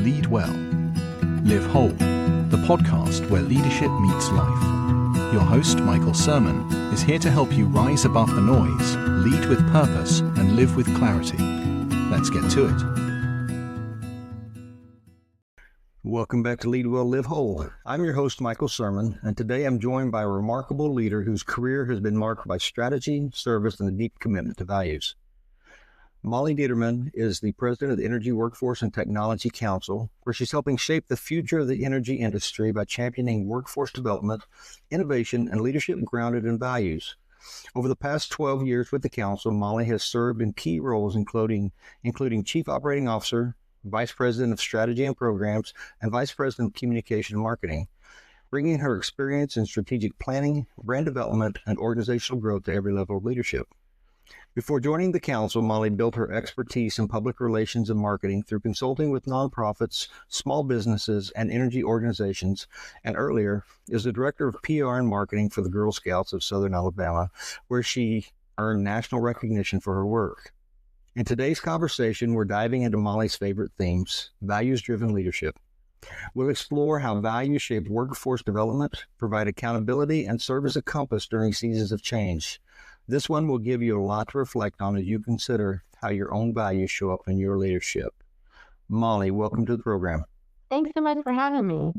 Lead Well, Live Whole, the podcast where leadership meets life. Your host, Michael Sirmon, is here to help you rise above the noise, lead with purpose, and live with clarity. Let's get to it. Welcome back to Lead Well, Live Whole. I'm your host, Michael Sirmon, and today I'm joined by a remarkable leader whose career has been marked by strategy, service, and a deep commitment to values. Molly Determan is the president of the Energy Workforce and Technology Council, where she's helping shape the future of the energy industry by championing workforce development, innovation, and leadership grounded in values. Over the past 12 years with the council, Molly has served in key roles including Chief Operating Officer, Vice President of Strategy and Programs, and Vice President of Communication and Marketing, bringing her experience in strategic planning, brand development, and organizational growth to every level of leadership. Before joining the council, Molly built her expertise in public relations and marketing through consulting with nonprofits, small businesses, and energy organizations, and earlier is the director of PR and marketing for the Girl Scouts of Southern Alabama, where she earned national recognition for her work. In today's conversation, we're diving into Molly's favorite themes, values-driven leadership. We'll explore how values shape workforce development, provide accountability, and serve as a compass during seasons of change. This one will give you a lot to reflect on as you consider how your own values show up in your leadership. Molly, welcome to the program. Thanks so much for having me.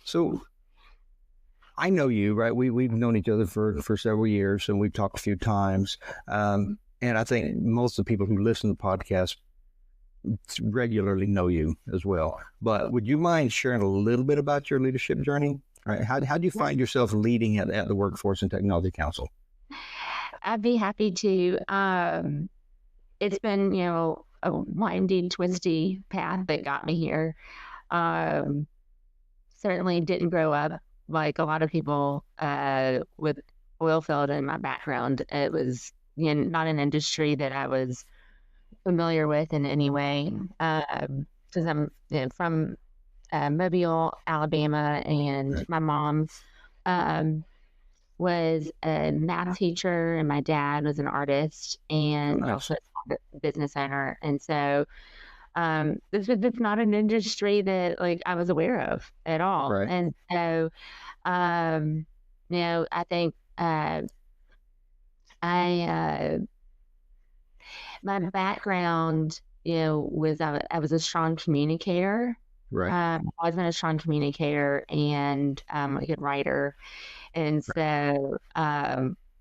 So, I know you, right? We've known each other for several years, and we've talked a few times. And I think most of the people who listen to the podcast regularly know you as well. But would you mind sharing a little bit about your leadership journey? All right. How do you find yourself leading at the Workforce and Technology Council? I'd be happy to. It's been, a windy, twisty path that got me here. Certainly didn't grow up like a lot of people with oil field in my background. It was not an industry that I was familiar with in any way. Because I'm from Mobile, Alabama, and my mom was a math teacher, and my dad was an artist and also a business owner. And so this was just not an industry that I was aware of at all. Right. And so, I think my background, was I was a strong communicator. Right. I've always been a strong communicator and a good writer. And so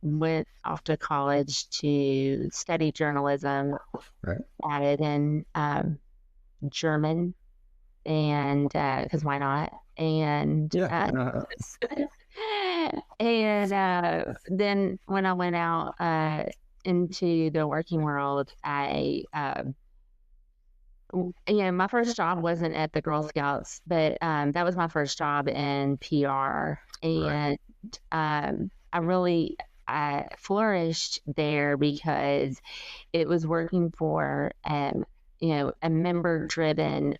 went off to college to study journalism. Right. Added in German, and because why not? And and then when I went out into the working world, my first job wasn't at the Girl Scouts, but that was my first job in PR. And I really flourished there because it was working for, a member-driven,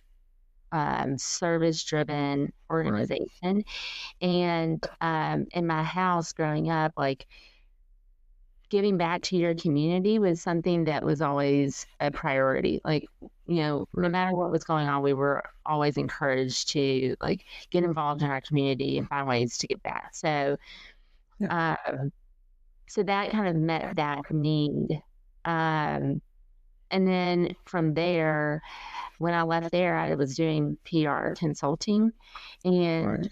service-driven organization. Right. And in my house growing up, giving back to your community was something that was always a priority. No matter what was going on, we were always encouraged to get involved in our community and find ways to give back. So, so that kind of met that need. And then from there, when I left there, I was doing PR consulting, and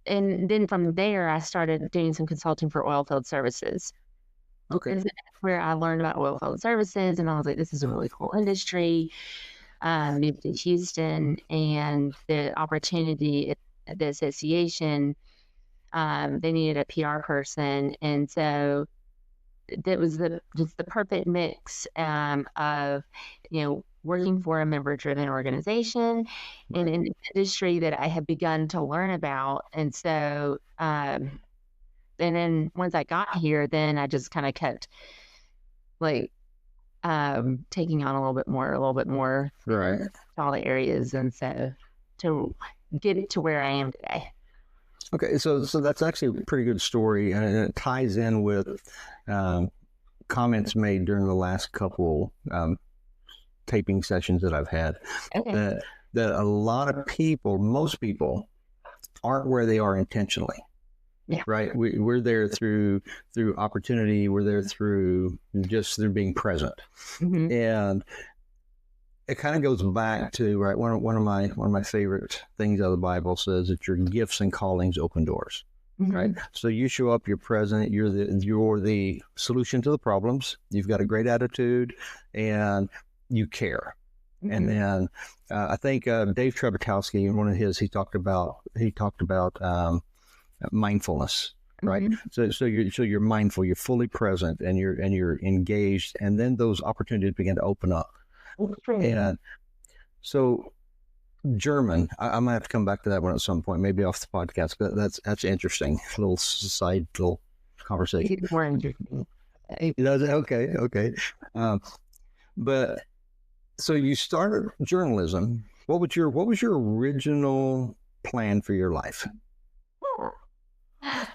then from there, I started doing some consulting for oil field services. Okay. And that's where I learned about oil field services, and I was like, this is a really cool industry. Moved to Houston, and the opportunity at the association, they needed a PR person. And so that was just the perfect mix of, working for a member-driven organization in an industry that I had begun to learn about. And so, and then once I got here, then I just kind of kept taking on a little bit more, right, all the areas, and so to get it to where I am today. Okay, so that's actually a pretty good story, and it ties in with comments made during the last couple taping sessions that I've had, Okay. that a lot of people, most people, aren't where they are intentionally. Yeah. Right. We're there through opportunity. We're there through being present. Mm-hmm. And it kind of goes back to, right, one of my favorite things out of the Bible says that your gifts and callings open doors. Mm-hmm. Right. So you show up, you're present, you're the solution to the problems. You've got a great attitude and you care. Mm-hmm. And then I think Dave Trebekowski, in one of his, he talked about mindfulness, right? Mm-hmm. So you're mindful, you're fully present, and you're engaged, and then those opportunities begin to open up. And so German, I might have to come back to that one at some point, maybe off the podcast. But that's interesting. A little side little conversation. It's more interesting. Okay. But so you started journalism. What was your original plan for your life?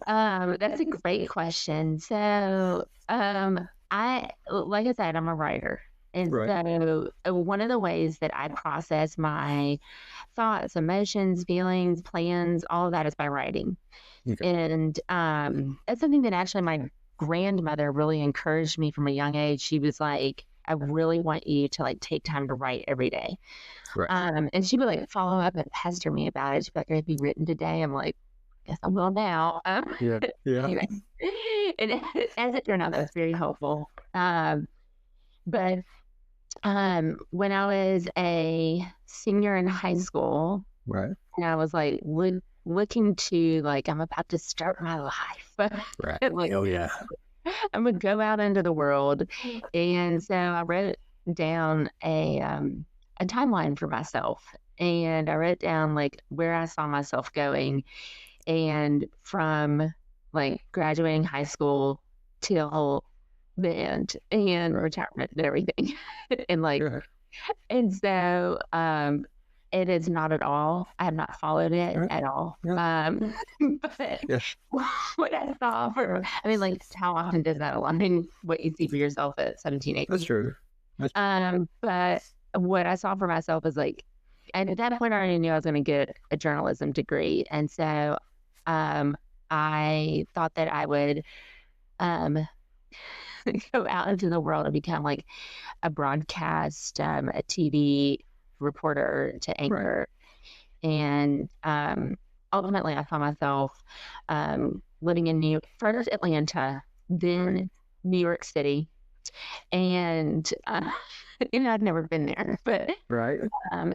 That's a great question. So, like I said, I'm a writer. And so one of the ways that I process my thoughts, emotions, feelings, plans, all of that is by writing. Okay. And that's something that actually my grandmother really encouraged me from a young age. She was like, I really want you to like take time to write every day. Right. And she would like follow up and pester me about it. She'd be like, have you written today? I'm like, guess I will now. Yeah. Anyway. And as it turned out, that was very helpful. But when I was a senior in high school, right, and I was like looking to like, I'm about to start my life. Right. Like, oh yeah. I'm gonna go out into the world, and so I wrote down a timeline for myself, and I wrote down like where I saw myself going, and from like graduating high school till the end and retirement and everything, and like, and so it is not at all. I have not followed it at all. But what I saw like, how often does that align what you see for yourself at 17, 18? That's true. But what I saw for myself is like, and at that point, I already knew I was going to get a journalism degree. And so I thought that I would go out into the world and become like a broadcast, a TV reporter to anchor. Right. And ultimately, I found myself living in first Atlanta, then New York City. And I'd never been there, but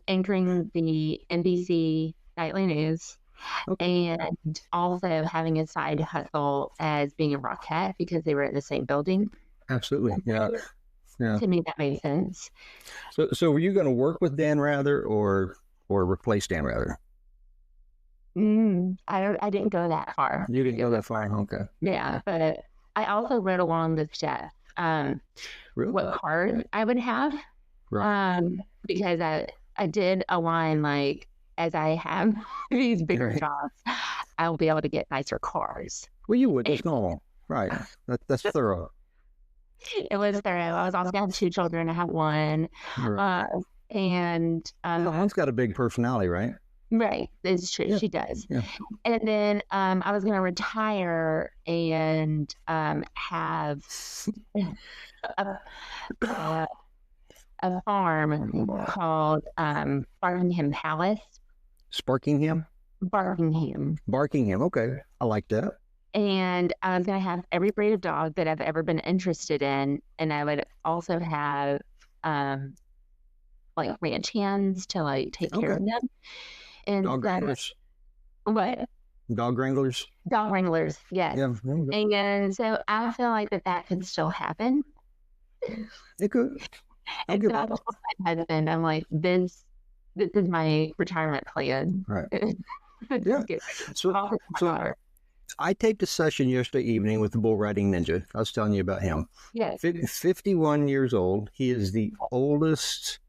anchoring the NBC nightly news. Okay. And also having a side hustle as being a Rockette because they were in the same building. Absolutely. Yeah. To me, that made sense. So were you going to work with Dan Rather or replace Dan Rather? I didn't go that far. You didn't go that far? Okay. Yeah, but I also wrote along with Jeff really? What card I would have. Right. Because I did align like, as I have these bigger jobs, I'll be able to get nicer cars. Well, you would. That's normal. Right. That's thorough. It was thorough. I was also going to have 2 children. I have 1. Right. And one's got a big personality, right? Right. It's true. Yeah. She does. Yeah. And then I was going to retire and have a farm called Barkingham Palace. Sparkingham? Barkingham. Okay. I like that. And I was going to have every breed of dog that I've ever been interested in. And I would also have like ranch hands to like take care of them. And dog wranglers. What? Dog wranglers. Dog wranglers, yes. Yeah. And so I feel like that could still happen. It could. And so I told my husband, I'm like, this is my retirement plan. Right. Yeah. So I taped a session yesterday evening with the bull riding ninja. I was telling you about him. Yes. 51 years old. He is the oldest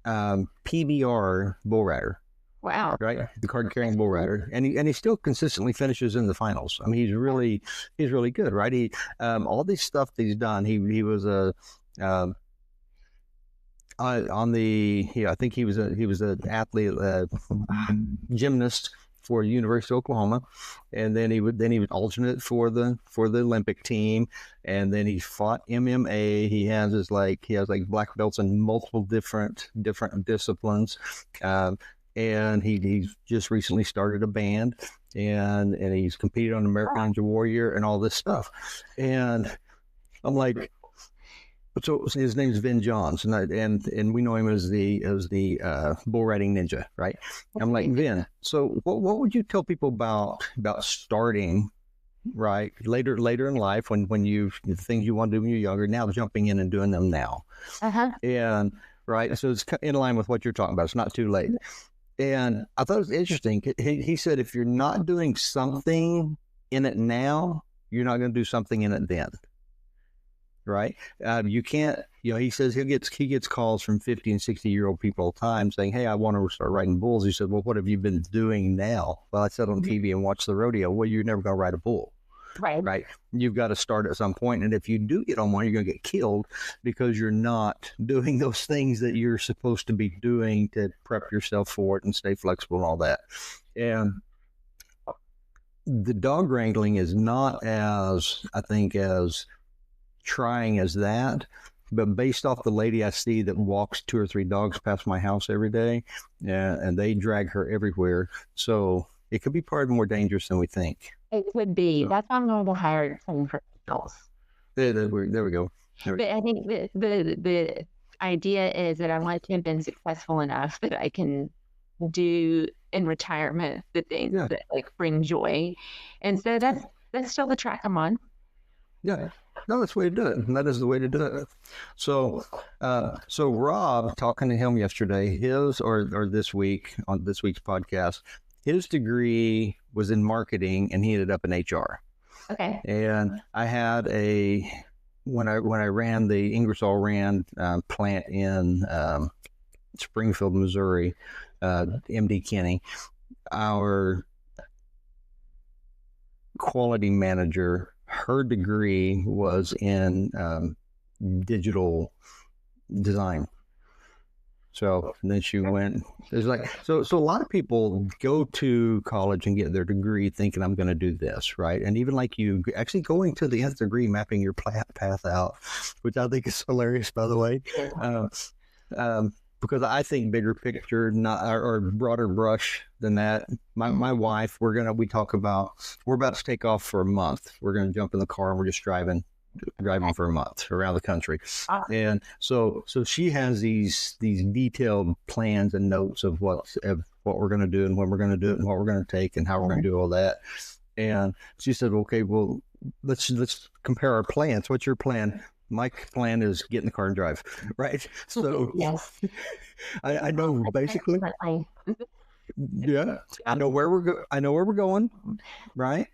PBR bull rider. Wow. Right. The card carrying bull rider. And he still consistently finishes in the finals. I mean, he's really good, right? He all this stuff that he's done. He was a I think he was an athlete, gymnast for University of Oklahoma, and then he was alternate for the Olympic team, and then he fought MMA. He has black belts in multiple different disciplines, and he's just recently started a band, and he's competed on American Ninja Warrior and all this stuff, and I'm like. So his name's Vin Johns, and we know him as the bull riding ninja, right? I'm like, Vin. So what would you tell people about starting right later in life when the things you want to do when you're younger, now jumping in and doing them now, and right? So it's in line with what you're talking about. It's not too late. And I thought it was interesting. He said if you're not doing something in it now, you're not going to do something in it then. Right. You can't, he says he gets calls from 50 and 60-year-old people all the time saying, hey, I want to start riding bulls. He said, well, what have you been doing now? Well, I sat on TV and watched the rodeo. Well, you're never going to ride a bull. Right. You've got to start at some point. And if you do get on one, you're going to get killed because you're not doing those things that you're supposed to be doing to prep yourself for it and stay flexible and all that. And the dog wrangling is not as trying as that, but based off the lady I see that walks 2 or 3 dogs past my house every day, and they drag her everywhere, so it could be probably more dangerous than we think. It would be. That's why I'm going to hire some professionals. There we go. But I think the idea is that I want to have been successful enough that I can do in retirement the things that bring joy, and so that's still the track I'm on. Yeah. No, that's the way to do it. And that is the way to do it. So Rob, talking to him yesterday, or this week on this week's podcast, his degree was in marketing and he ended up in HR. Okay. And I had when I ran the Ingersoll Rand plant in Springfield, Missouri, MD Kenny, our quality manager, her degree was in digital design. So then she went. It's like so a lot of people go to college and get their degree thinking I'm going to do this, right? And even like you actually going to the nth degree, mapping your path out, which I think is hilarious, by the way. Because I think bigger picture, not or broader brush than that. My wife, we're about to take off for a month. We're going to jump in the car and we're just driving for a month around the country. And so she has these detailed plans and notes of what we're going to do and when we're going to do it and what we're going to take and how we're going to do all that. And she said, okay, well, let's compare our plans. What's your plan? My plan is get in the car and drive, right? So yes. I know basically. Yeah, I know where we're going, right?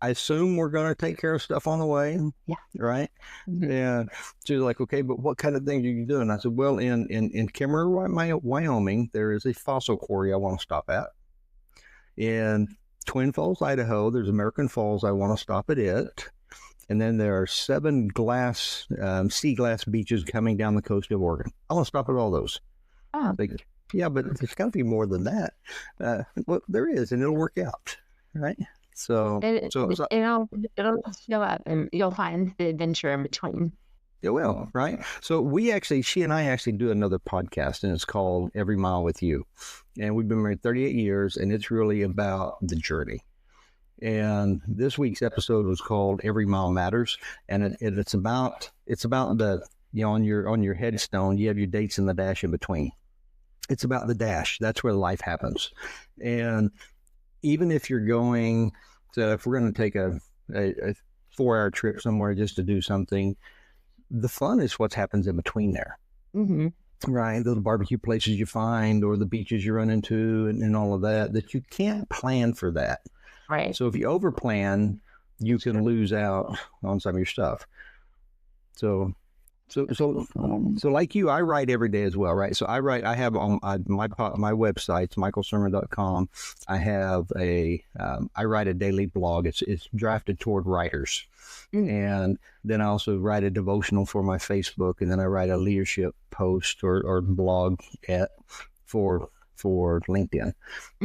I assume we're going to take care of stuff on the way. Yeah. Right. And she's like, okay, but what kind of things are you doing? I said, well, in Kemmerer, Wyoming, there is a fossil quarry I want to stop at. In Twin Falls, Idaho, there's American Falls. I want to stop at it. And then there are 7 sea glass beaches coming down the coast of Oregon. I want to stop at all those. Oh. Like, yeah, but there's got to be more than that. Well, there is, and it'll work out, right? So it'll show up, and you'll find the adventure in between. It will, right? So she and I actually do another podcast, and it's called Every Mile with You. And we've been married 38 years, and it's really about the journey. And this week's episode was called Every Mile Matters, and it's about the on your headstone you have your dates and the dash in between. It's about the dash. That's where life happens. And even if you're going to, if we're going to take a 4-hour trip somewhere just to do something, the fun is what happens in between there. Mm-hmm. Right, those barbecue places you find or the beaches you run into and all of that you can't plan for that. Right. So if you overplan, you can lose out on some of your stuff. So So like you, I write every day as well, right? So I have on my website, michaelsirmon.com. I have I write a daily blog. It's drafted toward writers. And then I also write a devotional for my Facebook, and then I write a leadership post or blog for LinkedIn.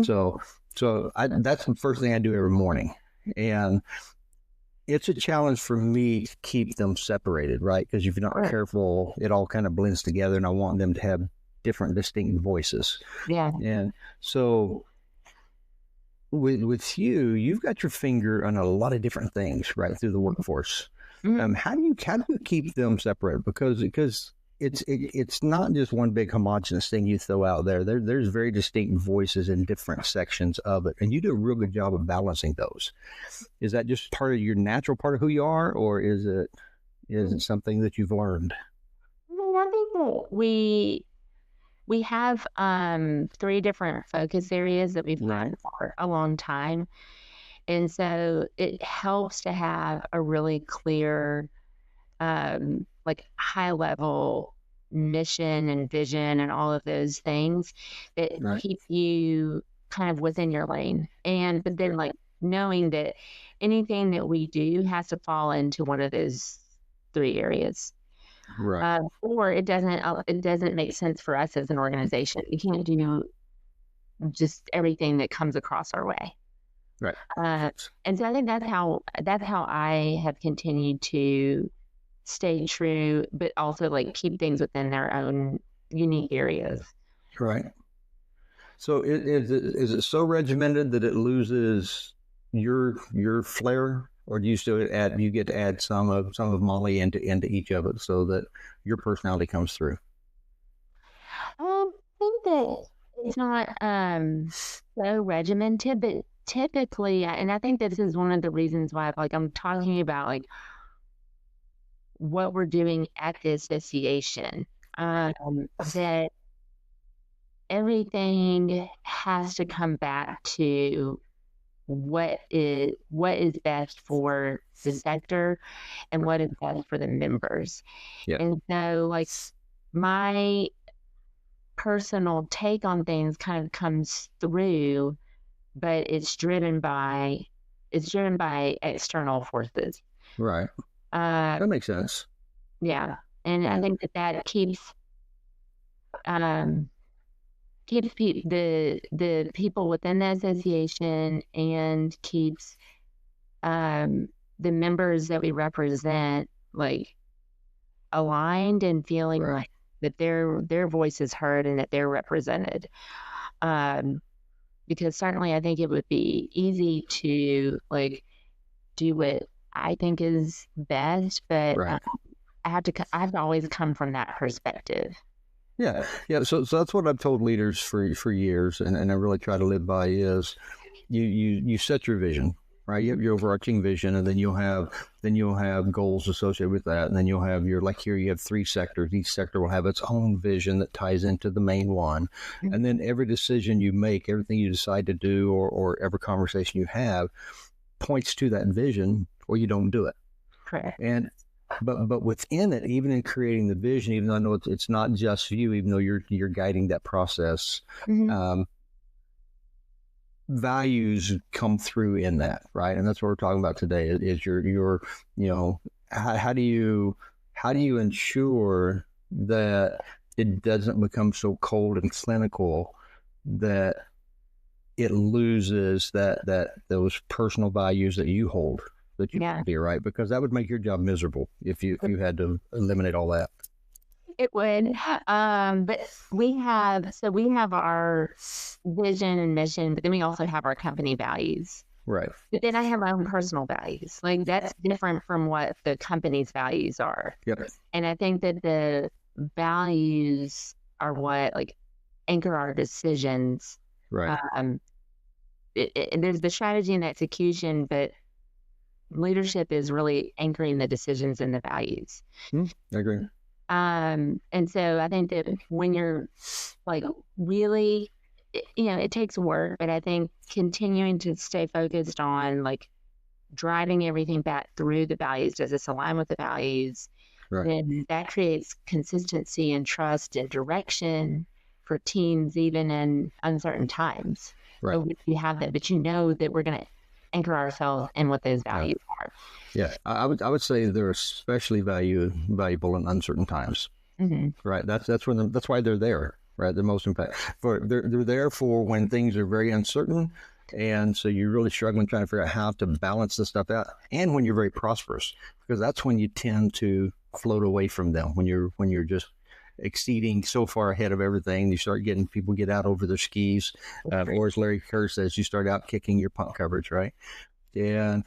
So that's the first thing I do every morning. And it's a challenge for me to keep them separated, right? Because if you're not careful, it all kind of blends together, and I want them to have different, distinct voices. Yeah. And so with you, you've got your finger on a lot of different things right through the workforce. How do you keep them separated? Because it's not just one big homogenous thing you throw out there. There's very distinct voices in different sections of it, and you do a real good job of balancing those. Is that just part of your natural part of who you are, or is it something that you've learned? Well, I think that we have 3 different focus areas that we've had for a long time. And so it helps to have a really clear, like high level mission and vision and all of those things that keep you kind of within your lane. But then like knowing that anything that we do has to fall into one of those 3 areas. Right. Or it doesn't make sense for us as an organization. You can't do just everything that comes across our way. Right. And so I think that's how I have continued to stay true, but also like keep things within their own unique areas. Right. So is it so regimented that it loses your flair? Or do you still get to add some of Molly into each of it so that your personality comes through? I think that it's not so regimented, but typically, and I think this is one of the reasons why I'm talking about like what we're doing at the association, that everything has to come back to what is best for the sector and what is best for the members. Yeah. And so like my personal take on things kind of comes through, but it's driven by external forces. Right. That makes sense. Yeah. And I think that keeps the people within the association and keeps the members that we represent like aligned and feeling like that their voice is heard and that they're represented. Because certainly I think it would be easy to like do what I think is best, but I have to always come from that perspective. Yeah. So that's what I've told leaders for years, and I really try to live by is you set your vision, right? You have your overarching vision, and then you'll have goals associated with that, and then you'll have here you have 3 sectors. Each sector will have its own vision that ties into the main one, and then every decision you make, everything you decide to do, or every conversation you have, points to that vision, or you don't do it. Correct. But within it, even in creating the vision, even though I know it's not just you, even though you're guiding that process, values come through in that, right? And that's what we're talking about today. Is your how do you ensure that it doesn't become so cold and clinical that it loses those personal values that you hold. That you be right, because that would make your job miserable if you had to eliminate all that. It would, but we have our vision and mission, but then we also have our company values. Right. But then I have my own personal values. Like that's different from what the company's values are. Yep. And I think that the values are what like anchor our decisions. Right. There's the strategy and execution, but leadership is really anchoring the decisions and the values. I agree. And so I think that when you're like really, it takes work, but I think continuing to stay focused on like driving everything back through the values. Does this align with the values? Right. then that creates consistency and trust and direction for teams, even in uncertain times. Right. So you have that, but you know that we're going to anchor ourselves in what those values are. Yeah, I would say they're especially valuable in uncertain times. Right. That's why they're there. Right. The most impact they're there for when things are very uncertain, and so you're really struggling trying to figure out how to balance this stuff out. And when you're very prosperous, because that's when you tend to float away from them. When you're just exceeding so far ahead of everything, you start getting people get out over their skis, or as Larry Kerr says, you start out kicking your punt coverage. Right. And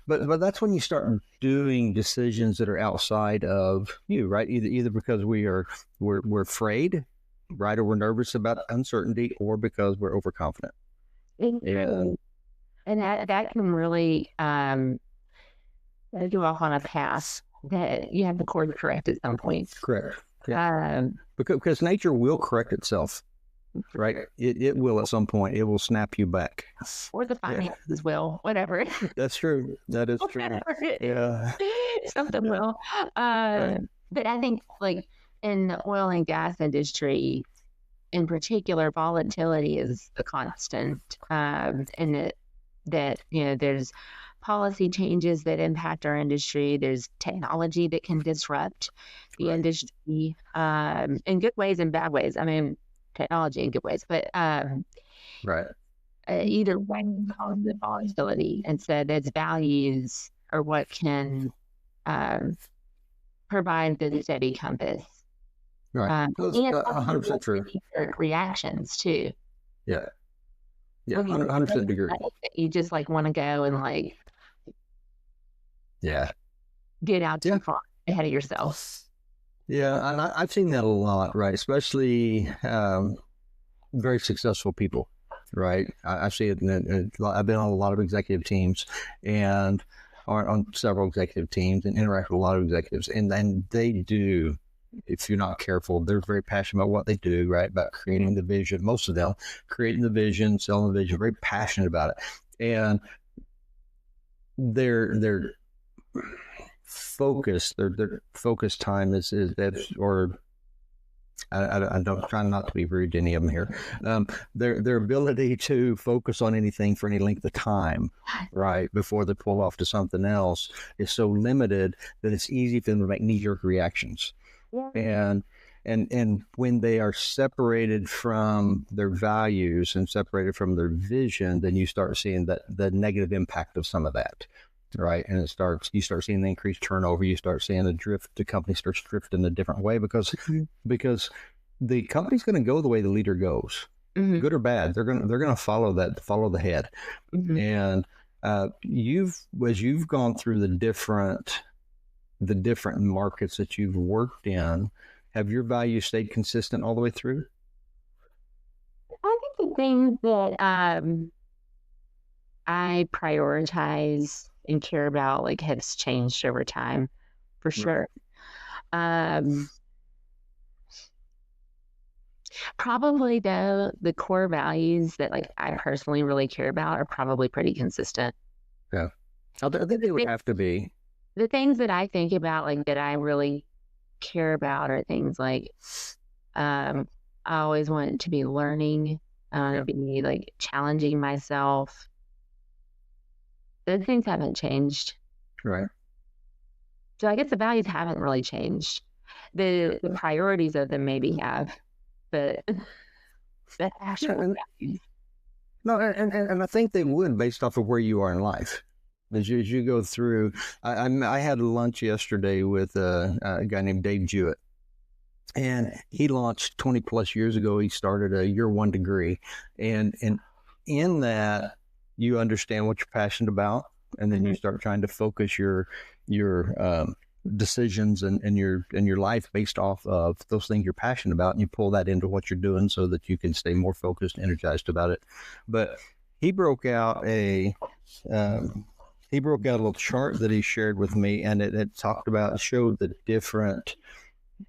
but that's when you start doing decisions that are outside of you, right? Either because we're afraid, right, or we're nervous about uncertainty, or because we're overconfident. And that can really go off on a path that you have to course correct at some point. Correct. Yeah. Because nature will correct itself. Right. It will at some point. It will snap you back. Or the finances will, whatever. That's true. That is true. Yeah. Something will. Right. But I think like in the oil and gas industry in particular, volatility is a constant. And that, there's policy changes that impact our industry. There's technology that can disrupt the industry in good ways and bad ways. I mean, technology in good ways, but right. Either way causes the volatility, and so those values are what can provide the steady compass. Right. And 100% true. Reactions too. Yeah. Yeah. 100% agree. You just like want to go and like, get out too far ahead of yourself. Yeah, and I've seen that a lot, right? Especially very successful people, right? I see it. I've been on a lot of executive teams, and on several executive teams, and interact with a lot of executives, and they do. If you're not careful, they're very passionate about what they do, right? About creating the vision. Most of them creating the vision, selling the vision, very passionate about it, and they're focus, their focus time is that, or I don't try not to be rude to any of them here. Their ability to focus on anything for any length of time, right, before they pull off to something else is so limited that it's easy for them to make knee-jerk reactions. Yeah. And when they are separated from their values and separated from their vision, then you start seeing the negative impact of some of that. Right. And you start seeing the increased turnover. You start seeing the company starts drifting a different way because the company's going to go the way the leader goes, good or bad. They're going to follow the head. And as you've gone through the different markets that you've worked in, have your values stayed consistent all the way through? I think the things that I prioritize and care about like has changed over time, for sure. Probably though the core values that like I personally really care about are probably pretty consistent. Yeah, I think they would have to be. The things that I think about like that I really care about are things like I always want to be learning, to be like challenging myself. Those things haven't changed. Right. So I guess the values haven't really changed. The priorities of them maybe have, but the actual values. No, and I think they would based off of where you are in life. As you go through, I had lunch yesterday with a guy named Dave Jewett. And he launched 20 plus years ago. He started a year one degree. And in that, you understand what you're passionate about, and then you start trying to focus your decisions and your life based off of those things you're passionate about, and you pull that into what you're doing so that you can stay more focused, energized about it. But he broke out a little chart that he shared with me, and it showed the different.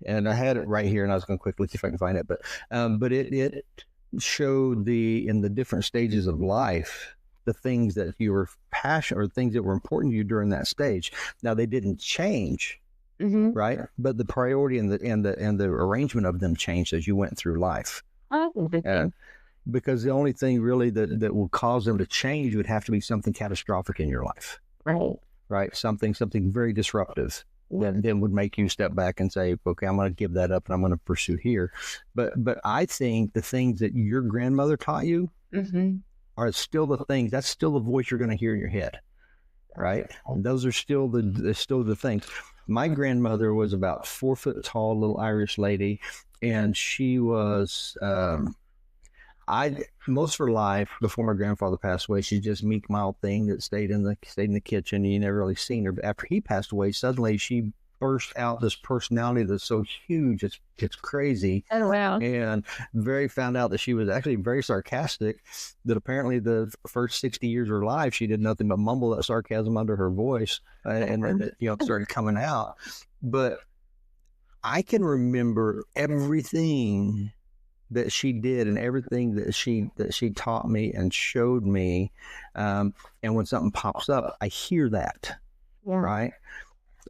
And I had it right here, and I was going to quickly see if I can find it, but it showed in the different stages of life, the things that you were passionate or things that were important to you during that stage. Now, they didn't change right? But the priority and the arrangement of them changed as you went through life. Because the only thing really that will cause them to change would have to be something catastrophic in your life. Right. Something very disruptive that then would make you step back and say, okay, I'm going to give that up and I'm going to pursue here. But I think the things that your grandmother taught you are still the things, that's still the voice you're going to hear in your head. Right. And those are still the things. My grandmother was about 4 foot tall, little Irish lady. And she was, most of her life before my grandfather passed away, she's just meek, mild thing that stayed in the kitchen. You never really seen her. But after he passed away, suddenly she burst out this personality that's so huge, it's crazy. Oh, wow. And found out that she was actually very sarcastic, that apparently the first 60 years of her life, she did nothing but mumble that sarcasm under her voice. And then it started coming out. But I can remember everything that she did and everything that she taught me and showed me. And when something pops up, I hear that. Right.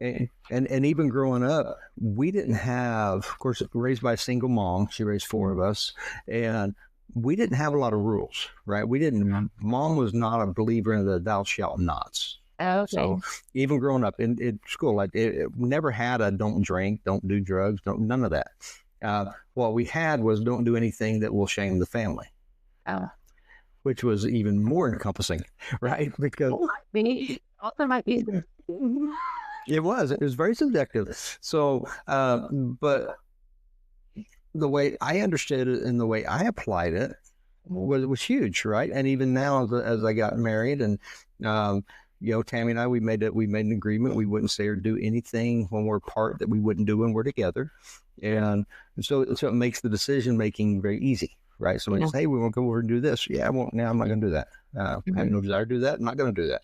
And even growing up, we didn't have, of course, raised by a single mom. She raised 4 of us, and we didn't have a lot of rules, right? Mom was not a believer in the thou shalt nots. Okay. So even growing up in school, it never had a don't drink, don't do drugs, none of that. What we had was don't do anything that will shame the family. Which was even more encompassing, right? Because might be. It was very subjective. So, but the way I understood it and the way I applied it was huge, right? And even now, as I got married, and Tammy and I, we made an agreement we wouldn't say or do anything when we're apart that we wouldn't do when we're together, and so it makes the decision making very easy, right? So when you say, hey, we want to go over and do this, I won't. Now I'm not going to do that. I have no desire to do that. I'm not going to do that,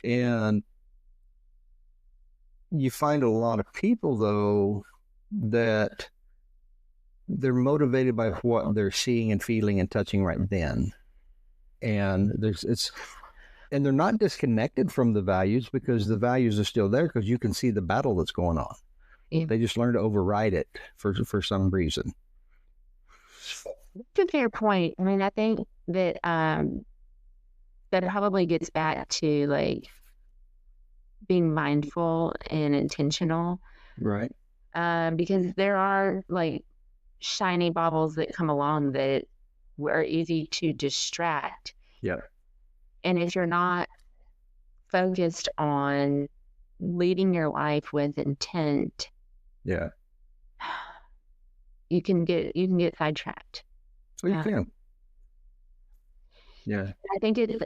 and you find a lot of people, though, that they're motivated by what they're seeing and feeling and touching right then. And they're not disconnected from the values, because the values are still there, because you can see the battle that's going on. They just learn to override it for some reason. That's a fair point. I mean, I think that that probably gets back to like being mindful and intentional, right? Because there are like shiny baubles that come along that are easy to distract. And if you're not focused on leading your life with intent, you can get sidetracked. So you can. I think it's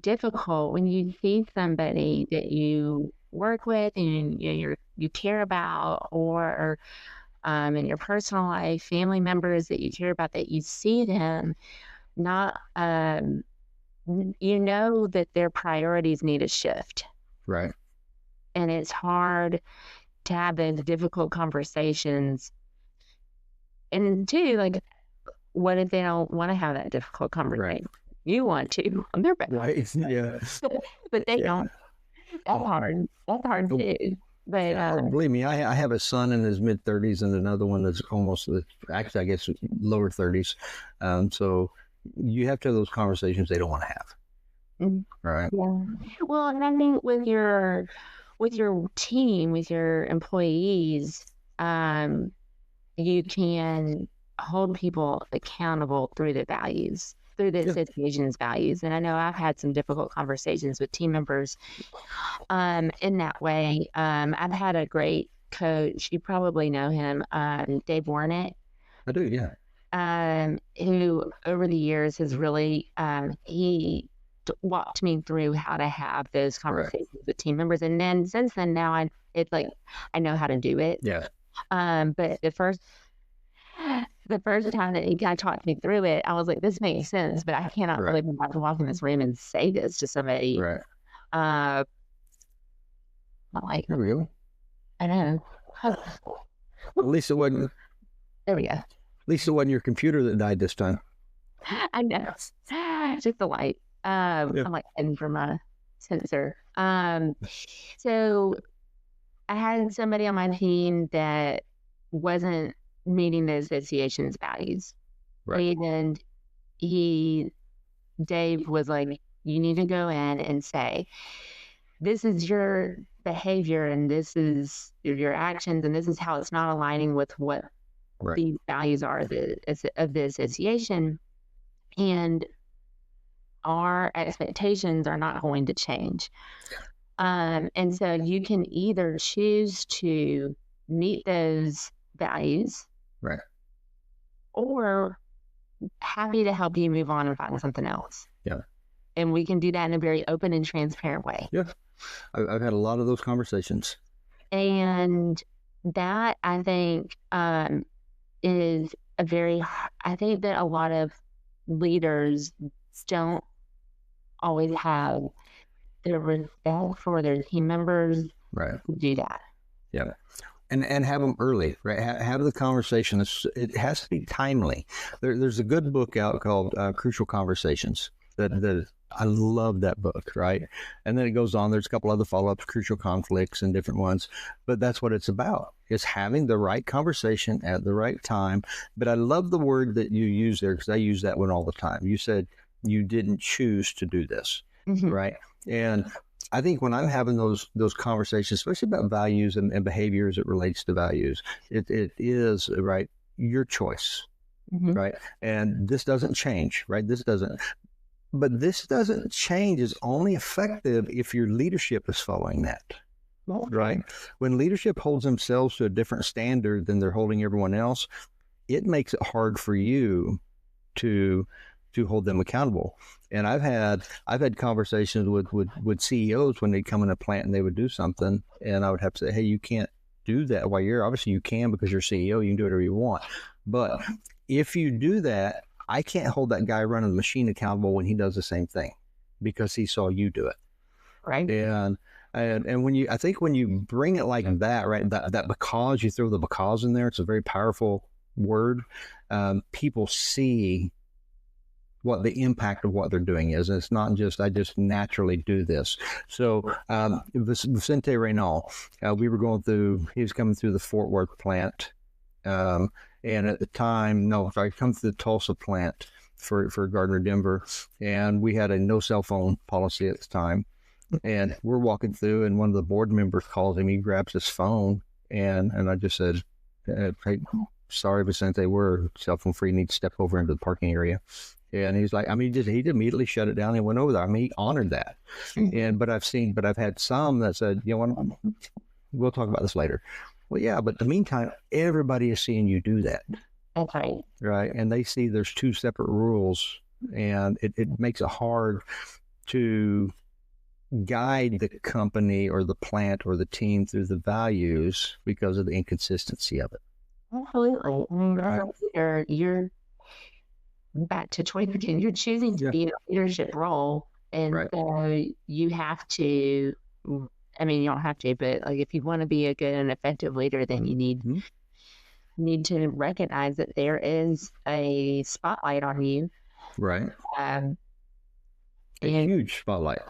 difficult when you see somebody that you work with and you care about, or in your personal life, family members that you care about, that you see them not, that their priorities need a shift. Right. And it's hard to have those difficult conversations. And two, like, what if they don't want to have that difficult conversation? Right. You want to on their behalf. Right. Yeah. But they don't. That's hard. That's hard too. But believe me, I have a son in his mid-30s and another one that's almost, actually, I guess, lower 30s. So you have to have those conversations they don't want to have. Right. Yeah. Well, and I think with your team, with your employees, you can hold people accountable through the values, through the association's values. And I know I've had some difficult conversations with team members in that way. I've had a great coach, you probably know him, Dave Warnick. I do, yeah. Who over the years has really, he walked me through how to have those conversations with team members. And then since then, now I know how to do it. Yeah. But the first time that he kind of talked me through it, I was like, this makes sense, but I cannot really walk in this room and say this to somebody. Right. Not like, really? I know. At least it wasn't. There we go. At least it wasn't your computer that died this time. I know. It's just the light. I'm like heading for my sensor. So I had somebody on my team that wasn't meeting the association's values. Right. And Dave was like, you need to go in and say, this is your behavior and this is your actions and this is how it's not aligning with what Right. these values are of the association. And our expectations are not going to change. And so you can either choose to meet those values, Right. or happy to help you move on and find something else. Yeah. And we can do that in a very open and transparent way. Yeah. I've had a lot of those conversations. And that, I think, is I think that a lot of leaders don't always have the respect for their team members Right. to do that. Yeah. And have them early, right? Have the conversation. It has to be timely. There's a good book out called Crucial Conversations. That I love that book, right? And then it goes on. There's a couple other follow-ups, Crucial Conflicts and different ones. But that's what it's about, is having the right conversation at the right time. But I love the word that you use there, because I use that one all the time. You said you didn't choose to do this, right? And I think when I'm having those conversations, especially about values and behavior as it relates to values, it is, right, your choice, right? And this doesn't change, right? But this doesn't change is only effective if your leadership is following that, right? When leadership holds themselves to a different standard than they're holding everyone else, it makes it hard for you to hold them accountable. And I've had conversations with CEOs when they'd come in a plant and they would do something, and I would have to say, hey, you can't do that. While obviously you can, because you're CEO, you can do whatever you want. But if you do that, I can't hold that guy running the machine accountable when he does the same thing, because he saw you do it. Right. And when you bring it like that, right, that because, you throw the because in there, it's a very powerful word. People see what the impact of what they're doing is. And it's not just, I just naturally do this. So Vicente Reynal, he was coming through the Fort Worth plant. And at the time, come through the Tulsa plant for Gardner Denver. And we had a no cell phone policy at the time. And we're walking through, and one of the board members calls him. He grabs his phone, and I just said, hey, sorry, Vicente, we're cell phone free. You need to step over into the parking area. And he's like, he immediately shut it down and went over there. He honored that. But I've had some that said, you know what, we'll talk about this later. Well, yeah, but in the meantime, everybody is seeing you do that. That's right. Right. And they see there's two separate rules, and it makes it hard to guide the company or the plant or the team through the values because of the inconsistency of it. Absolutely. You're back to choice again. You're choosing to be in a leadership role, and so you have to. You don't have to, but like, if you want to be a good and effective leader, then you need to recognize that there is a spotlight on you, right? A huge spotlight,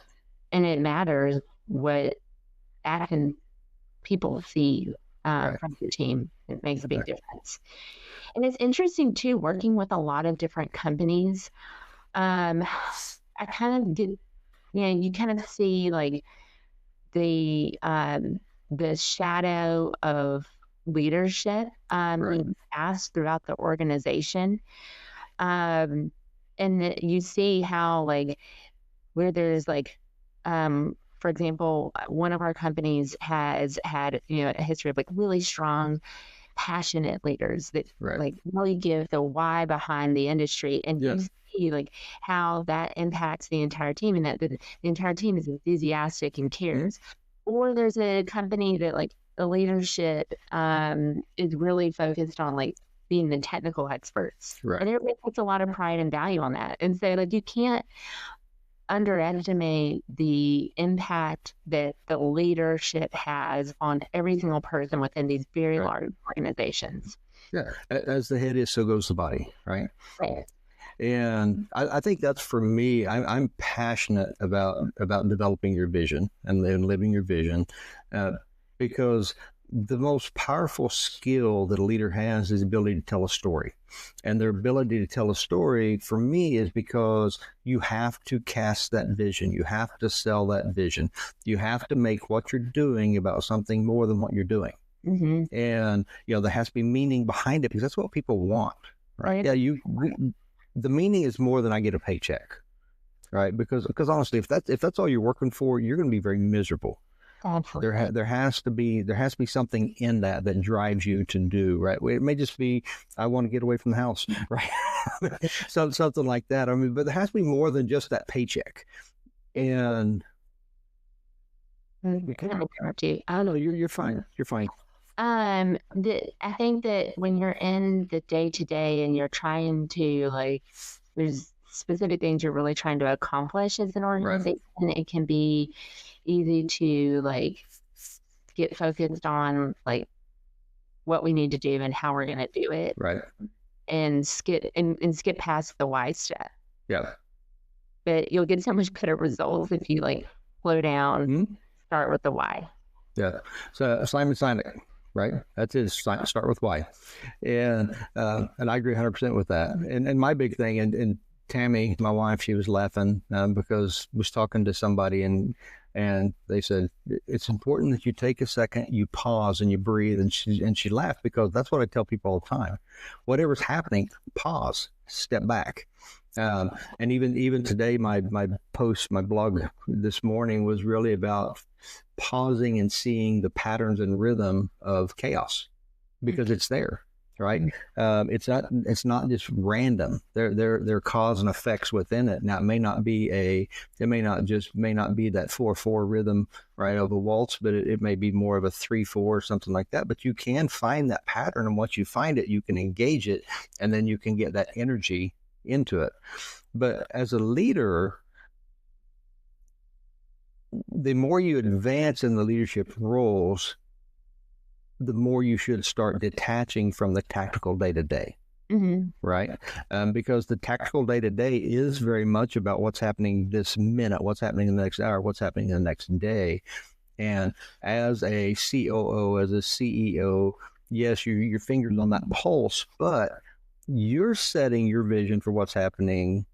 and it matters what action people see from your team. It makes a big difference. And it's interesting too, working with a lot of different companies. I kind of get, you kind of see like the shadow of leadership being passed throughout the organization. And you see how, like, where there's like, for example, one of our companies has had, a history of like really strong, passionate leaders that like really give the why behind the industry, and you see like how that impacts the entire team, and that the entire team is enthusiastic and cares. Or there's a company that like the leadership is really focused on like being the technical experts, and everybody puts a lot of pride and value on that. And so like, you can't underestimate the impact that the leadership has on every single person within these very large organizations. Yeah, as the head is, so goes the body, right? And I think that's, for me, I'm passionate about developing your vision and living your vision. because the most powerful skill that a leader has is the ability to tell a story. And their ability to tell a story for me is because you have to cast that vision. You have to sell that vision. You have to make what you're doing about something more than what you're doing. Mm-hmm. And, there has to be meaning behind it because that's what people want, right? Yeah, the meaning is more than I get a paycheck, right? Because honestly, if that's all you're working for, you're going to be very miserable. There has to be something in that drives you to do, right. It may just be I want to get away from the house, right? Something like that. I mean, but there has to be more than just that paycheck. And I don't know. You're fine. You're fine. I think that when you're in the day to day and you're trying to there's specific things you're really trying to accomplish as an organization, right. It can be easy to get focused on what we need to do and how we're going to do it, right? And skip past the why step. Yeah. But you'll get so much better results if you slow down, mm-hmm. Start with the why. Yeah. So Simon Sinek, right? That's it. Start with why, and I agree 100% with that. And my big thing, and Tammy, my wife, she was laughing because I was talking to somebody and they said, it's important that you take a second, you pause and you breathe. And she laughed because that's what I tell people all the time. Whatever's happening, pause, step back. And even today, my post, my blog this morning was really about pausing and seeing the patterns and rhythm of chaos because it's there. Right. It's not just random. There are cause and effects within it. Now it may not be that 4/4 rhythm, right, of a waltz, but it may be more of a 3/4 or something like that. But you can find that pattern, and once you find it, you can engage it, and then you can get that energy into it. But as a leader, the more you advance in the leadership roles, the more you should start detaching from the tactical day-to-day, mm-hmm. right? Because the tactical day-to-day is very much about what's happening this minute, what's happening in the next hour, what's happening in the next day. And as a COO, as a CEO, yes, your finger's on that pulse, but you're setting your vision for what's happening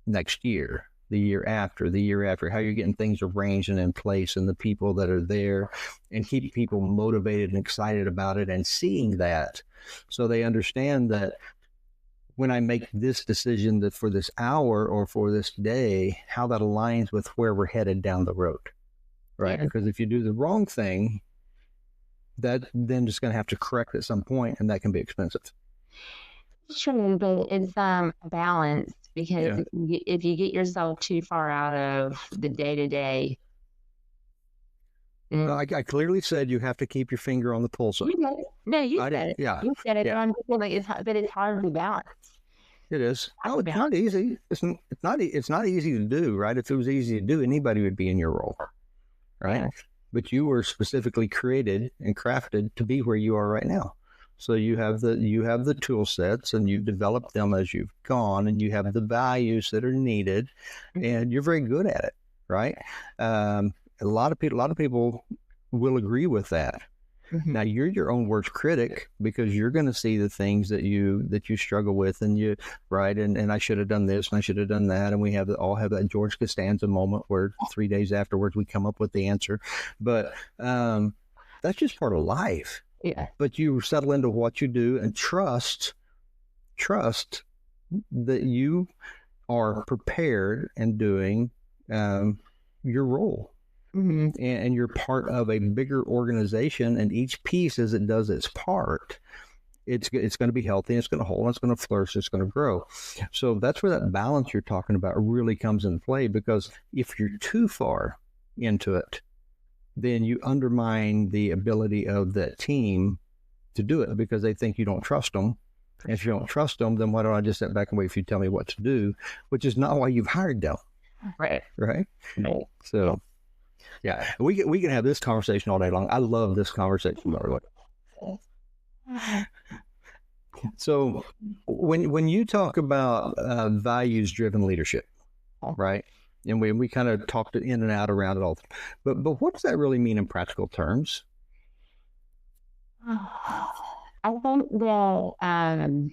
next year, the year after, how you're getting things arranged and in place and the people that are there, and keep people motivated and excited about it and seeing that so they understand that when I make this decision that for this hour or for this day, how that aligns with where we're headed down the road, right? Yeah. Because if you do the wrong thing, that then just going to have to correct at some point, and that can be expensive. Sure, but it's balance. Because if you get yourself too far out of the day-to-day. I clearly said you have to keep your finger on the pulse. You said it. Yeah. You said it. Yeah. I'm just saying, but it's hard to balance. It is. No, it's not easy. It's not easy to do, right? If it was easy to do, anybody would be in your role, right? Yeah. But you were specifically created and crafted to be where you are right now. So you have the tool sets, and you've developed them as you've gone, and you have the values that are needed, and you're very good at it, right? A lot of people will agree with that. Mm-hmm. Now you're your own worst critic because you're going to see the things that you struggle with, and and I should have done this and I should have done that, and we all have that George Costanza moment where 3 days afterwards we come up with the answer, but that's just part of life. Yeah. But you settle into what you do and trust that you are prepared and doing your role. Mm-hmm. And you're part of a bigger organization, and each piece, as it does its part, it's going to be healthy, it's going to hold, it's going to flourish, it's going to grow. So that's where that balance you're talking about really comes into play, because if you're too far into it, then you undermine the ability of that team to do it because they think you don't trust them. And if you don't trust them, then why don't I just sit back and wait for you to tell me what to do, which is not why you've hired them. Right. Right. No. So, yeah, we can have this conversation all day long. I love this conversation, by the way. So when you talk about values-driven leadership, right? And we kind of talked in and out around it all. But what does that really mean in practical terms? I think that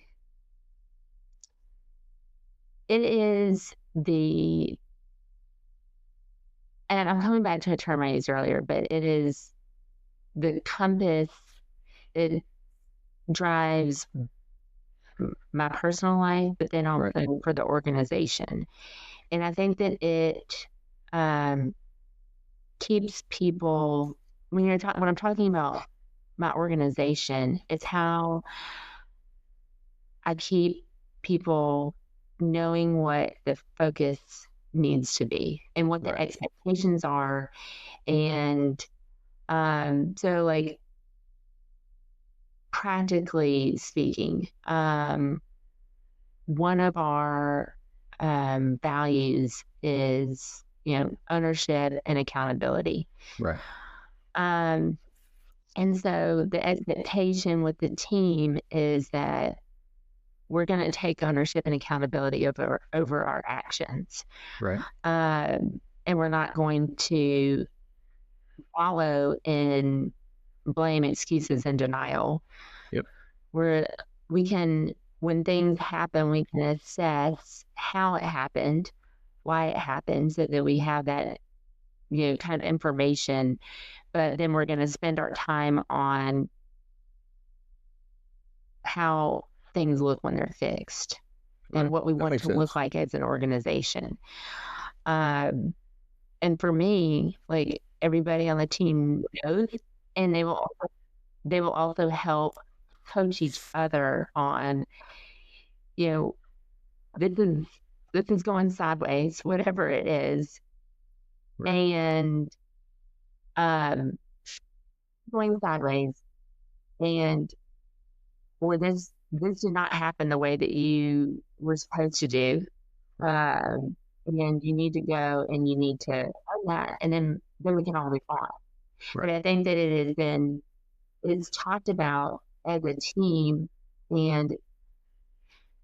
it is and I'm coming back to a term I used earlier, but it is the compass. It drives my personal life, but then also for the organization. And I think that it um, keeps people, when I'm talking about my organization, it's how I keep people knowing what the focus needs to be and what the expectations are. And so, like, practically speaking, one of our values is, ownership and accountability. Right. Um, and so the expectation with the team is that we're going to take ownership and accountability over our actions. Right. And we're not going to wallow in blame, excuses, and denial. Yep. When things happen, we can assess how it happened, why it happened, so that we have that, kind of information. But then we're going to spend our time on how things look when they're fixed and what we want to look like as an organization. And for me, like, everybody on the team knows, and they will also help coach each other on, this is going sideways, whatever it is. And going sideways, and or this did not happen the way that you were supposed to do. And you need to go and you need to own that, and then we can all move on. But I think that it's talked about as a team, and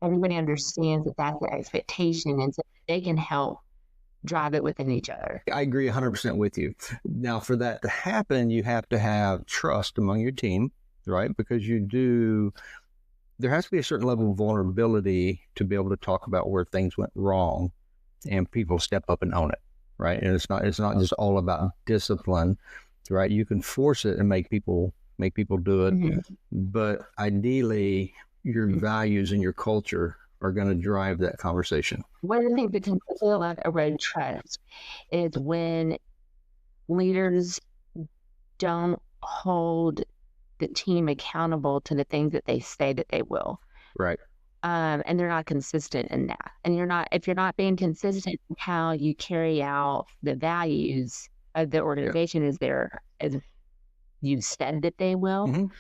everybody understands that that's the expectation, and so they can help drive it within each other. I agree 100% with you. Now, for that to happen, you have to have trust among your team, right? Because there has to be a certain level of vulnerability to be able to talk about where things went wrong, and people step up and own it, right? And it's not just all about discipline, right? You can force it and make people do it, but ideally, your values and your culture are going to drive that conversation. One of the things that can feel like erode trust is when leaders don't hold the team accountable to the things that they say that they will. Right. And they're not consistent in that. And if you're not being consistent in how you carry out the values of the organization as you said that they will,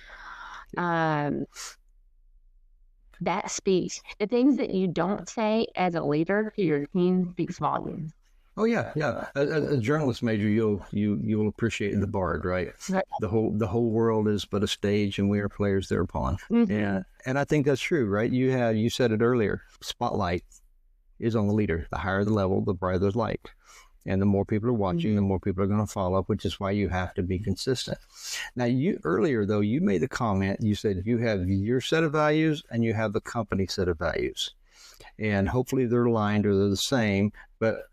that speaks. The things that you don't say as a leader to your team speaks volumes. Oh yeah. As a journalist major, you'll appreciate the Bard, right? The whole world is but a stage, and we are players thereupon. And I think that's true, right? You said it earlier. Spotlight is on the leader. The higher the level, the brighter the light, and the more people are watching, the more people are going to follow up. Which is why you have to be consistent. Now, earlier though, you made the comment. You said you have your set of values and you have the company set of values, and hopefully they're aligned or they're the same, but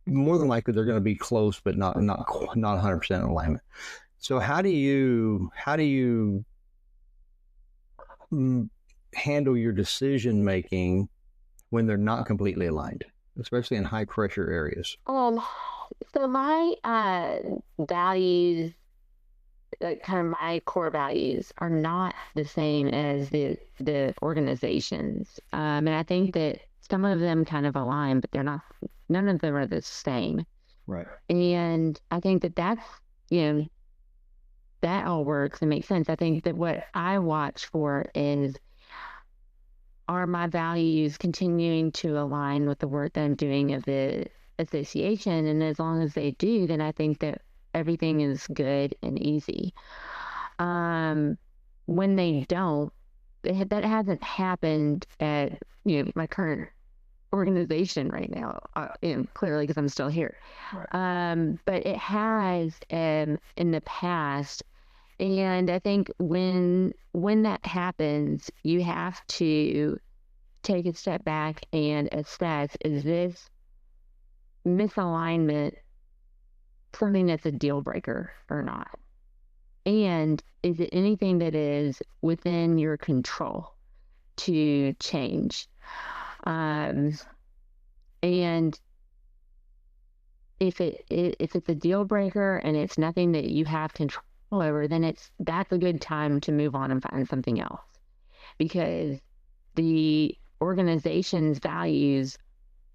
more than likely they're going to be close, but not 100% in alignment. So how do you handle your decision making when they're not completely aligned, especially in high pressure areas? So my values, kind of my core values, are not the same as the organizations, and I think that some of them kind of align, but they're not. None of them are the same. Right. And I think that's that all works and makes sense. I think that what I watch for is, are my values continuing to align with the work that I'm doing at the association? And as long as they do, then I think that everything is good and easy. When they don't, that hasn't happened at my current organization right now, clearly, because I'm still here. Right. But it has in the past, And I think when that happens, you have to take a step back and assess, is this misalignment something that's a deal breaker or not? And is it anything that is within your control to change? And if it's a deal breaker and it's nothing that you have control over, then that's a good time to move on and find something else, because the organization's values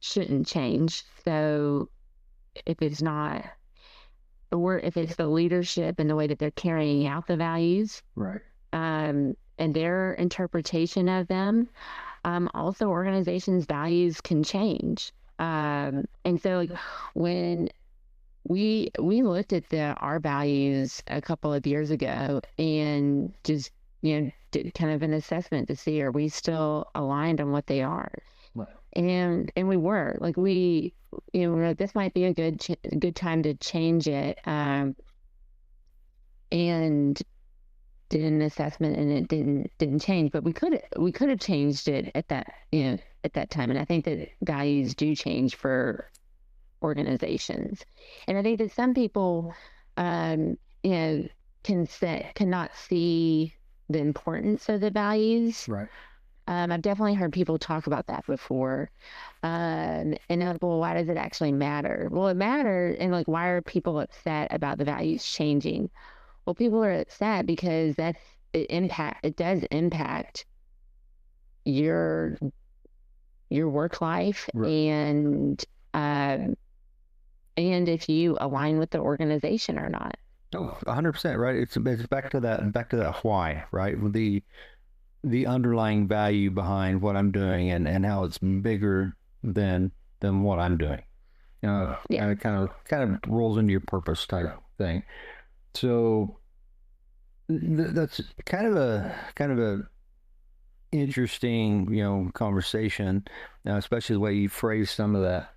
shouldn't change. So if it's not, or if it's the leadership and the way that they're carrying out the values, Right. and their interpretation of them, also organizations' values can change. And so, like, when we looked at our values a couple of years ago and just did kind of an assessment to see, are we still aligned on what they are? Right. And we were like, we're like, this might be a good time to change it. And did an assessment and it didn't change, but we could have changed it at that time. And I think that values do change for organizations. And I think that some people, cannot see the importance of the values. Right. I've definitely heard people talk about that before. And like, well, why does it actually matter? Well, it matters. And like, why are people upset about the values changing? Well, people are upset because it does impact your work life. Right. And if you align with the organization or not. Oh, 100%, right? It's back to that why, right? The underlying value behind what I'm doing and how it's bigger than what I'm doing. Yeah. It kind of rolls into your purpose type thing. So that's kind of a interesting, conversation, especially the way you phrase some of that.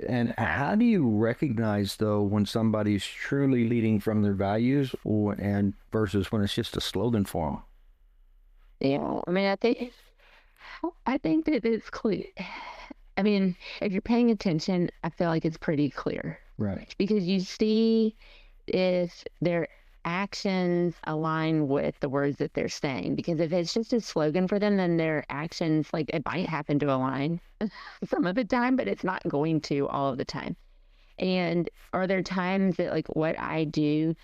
And how do you recognize, though, when somebody's truly leading from their values and versus when it's just a slogan for them? Yeah, I mean, I think that it's clear. I mean, if you're paying attention, I feel like it's pretty clear. Right. Because you see if their actions align with the words that they're saying. Because if it's just a slogan for them, then their actions, like, it might happen to align some of the time, but it's not going to all of the time. And are there times that, like, what I do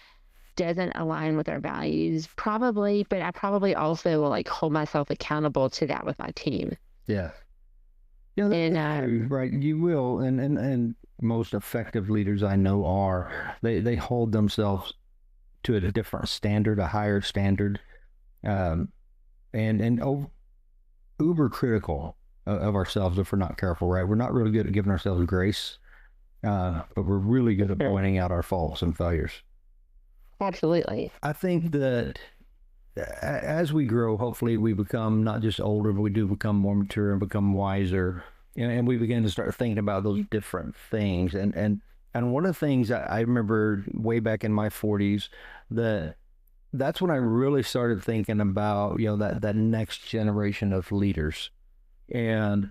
doesn't align with our values? Probably, but I probably also will, like, hold myself accountable to that with my team. Yeah. Right. You will. And most effective leaders I know they hold themselves to a different standard, a higher standard, and uber critical of ourselves if we're not careful, right? We're not really good at giving ourselves grace, but we're really good at pointing out our faults and failures. Absolutely. I think that as we grow, hopefully we become not just older, but we do become more mature and become wiser. And we begin to start thinking about those different things. And one of the things I remember way back in my 40s, that's when I really started thinking about, that next generation of leaders. And,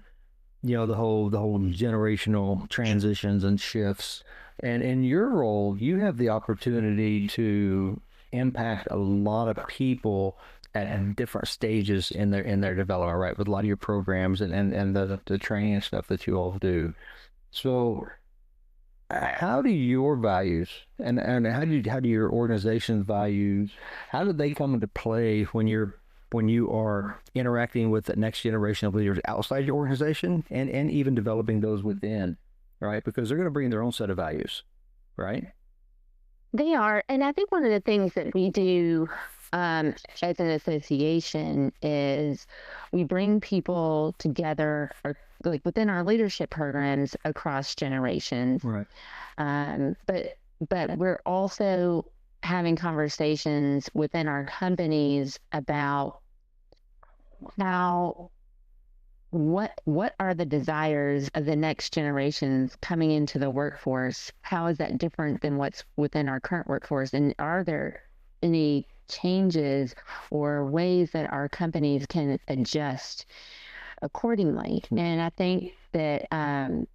the whole generational transitions and shifts. And in your role, you have the opportunity to impact a lot of people at different stages in their development, right? With a lot of your programs and the training and stuff that you all do. So how do your values and how do your organization's values, how do they come into play when you are interacting with the next generation of leaders outside your organization and even developing those within, right? Because they're going to bring their own set of values, right? They are. And I think one of the things that we do as an association is we bring people together, or like within our leadership programs across generations. Right. But we're also having conversations within our companies about what are the desires of the next generations coming into the workforce? How is that different than what's within our current workforce? And are there any changes or ways that our companies can adjust accordingly. And I think that, a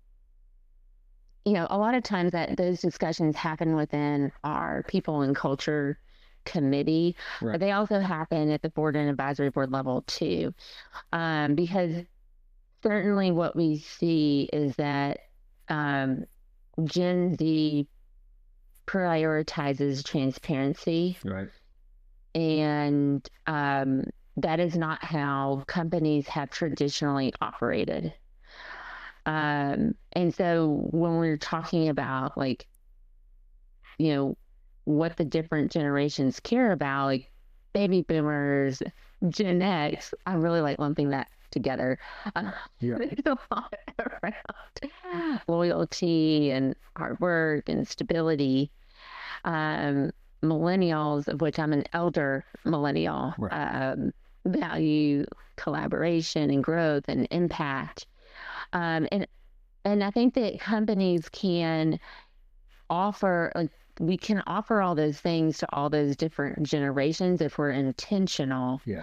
lot of times that those discussions happen within our people and culture committee, but they also happen at the board and advisory board level too. Because certainly what we see is that Gen Z prioritizes transparency. Right. And that is not how companies have traditionally operated. And so when we're talking about what the different generations care about, like baby boomers, Gen X, I really like lumping that together. There's a lot around loyalty and hard work and stability. Millennials, of which I'm an elder millennial, value collaboration and growth and impact. And I think that companies can offer, we can offer all those things to all those different generations if we're intentional. Yeah.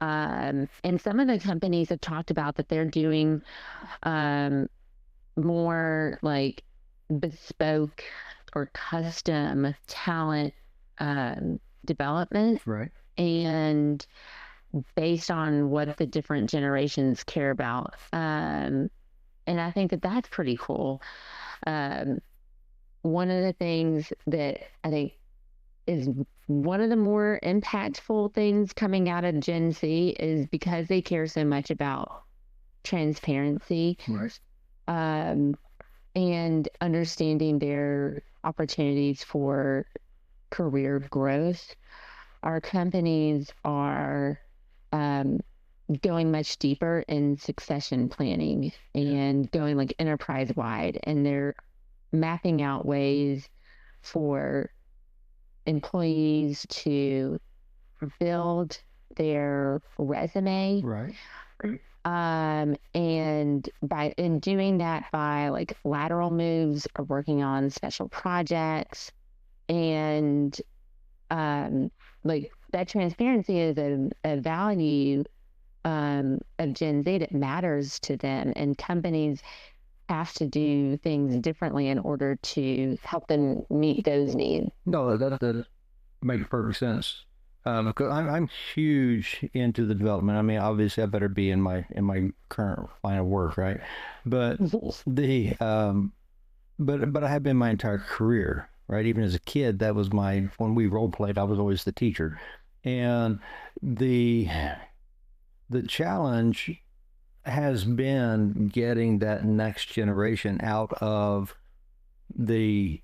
And some of the companies have talked about that they're doing more like bespoke or custom talent development. Right. And based on what the different generations care about. And I think that that's pretty cool. One of the things that I think is one of the more impactful things coming out of Gen Z is because they care so much about transparency. Right. And understanding their opportunities for career growth. Our companies are going much deeper in succession planning and going like enterprise wide, and they're mapping out ways for employees to build their resume. Right. And in doing that by like lateral moves or working on special projects, and like that transparency is a value of Gen Z that matters to them, and companies have to do things differently in order to help them meet those needs. No, that makes perfect sense. Because I'm huge into the development. I mean, obviously, I better be in my current line of work, right? But but I have been my entire career, right? Even as a kid, that was when we role played, I was always the teacher, and the challenge has been getting that next generation out of the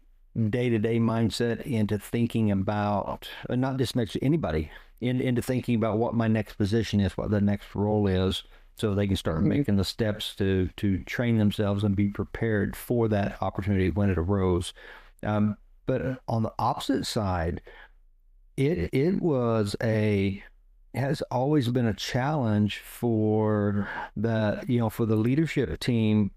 day-to-day mindset into thinking about, not just anybody, into thinking about what my next position is, what the next role is, so they can start making the steps to train themselves and be prepared for that opportunity when it arose. But on the opposite side, it has always been a challenge for for the leadership team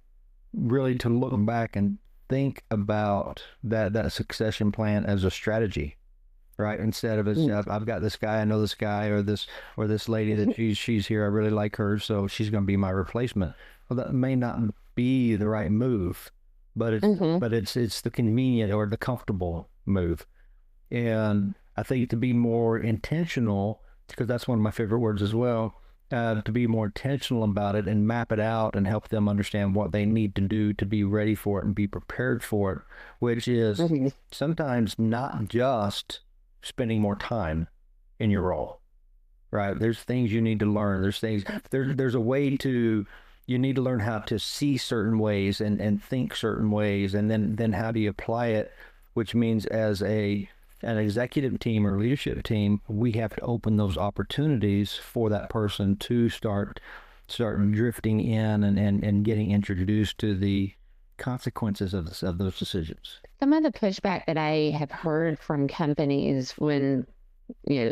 really to look back and think about that succession plan as a strategy, right? Instead of I've got this guy, I know this guy, or this lady that she's here, I really like her, so she's going to be my replacement. Well, that may not be the right move, but it's the convenient or the comfortable move. And I think to be more intentional, because that's one of my favorite words as well, to be more intentional about it and map it out and help them understand what they need to do to be ready for it and be prepared for it, which is sometimes not just spending more time in your role, right? There's things you need to learn. There's a way you need to learn how to see certain ways and think certain ways, and then how do you apply it, which means as an executive team or leadership team, we have to open those opportunities for that person to start drifting in and getting introduced to the consequences of those decisions. Some of the pushback that I have heard from companies when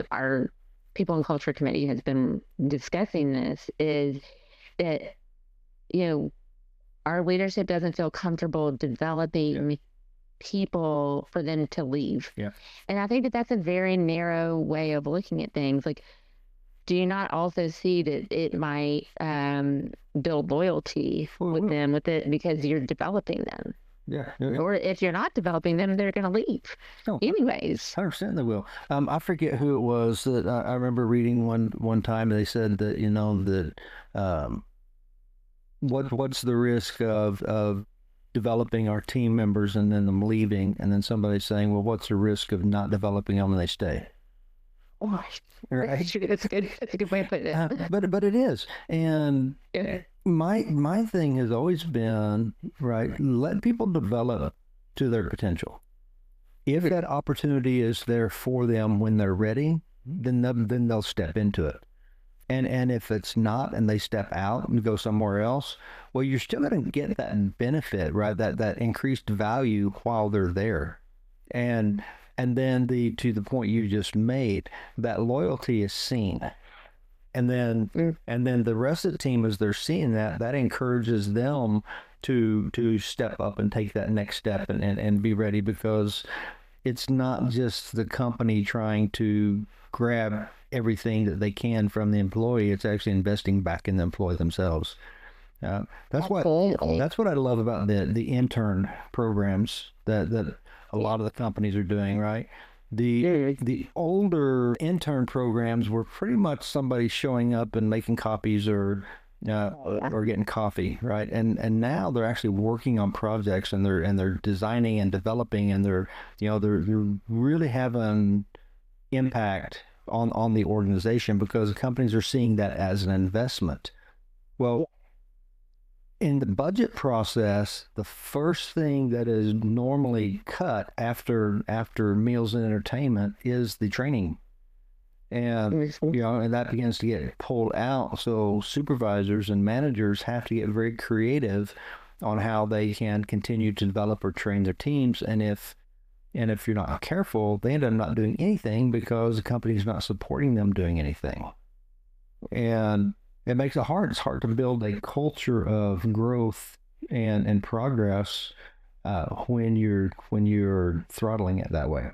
our People and Culture Committee has been discussing this is that our leadership doesn't feel comfortable developing people for them to leave. Yeah. And I think that that's a very narrow way of looking at things. Like, do you not also see that it might build loyalty with them with it because you're developing them? Yeah. Or if you're not developing them, they're going to leave anyways. 100% they will. I forget who it was that I remember reading one time. They said that, that what's the risk of developing our team members and then them leaving, and then somebody saying, well, what's the risk of not developing them when they stay? Oh, right. That's a good way of putting it. But it is. And Yeah. my thing has always been, right, let people develop to their potential. If that opportunity is there for them when they're ready, then they'll step into it. And if it's not, and they step out and go somewhere else, well, you're still going to get that benefit, right? That increased value while they're there. And then to the point you just made, that loyalty is seen. And then the rest of the team, as they're seeing that encourages them to step up and take that next step and be ready, because it's not just the company trying to grab everything that they can from the employee. It's actually investing back in the employee themselves. That's what I love about the intern programs that a lot of the companies are doing, right? The older intern programs were pretty much somebody showing up and making copies or getting coffee, right? And now they're actually working on projects, and they're designing and developing, and they're really having impact on the organization, because companies are seeing that as an investment. Well, in the budget process, the first thing that is normally cut after meals and entertainment is the training. And and that begins to get pulled out. So supervisors and managers have to get very creative on how they can continue to develop or train their teams. And if you're not careful, they end up not doing anything because the company's not supporting them doing anything. And it makes it hard. It's hard to build a culture of growth and progress when you're throttling it that way.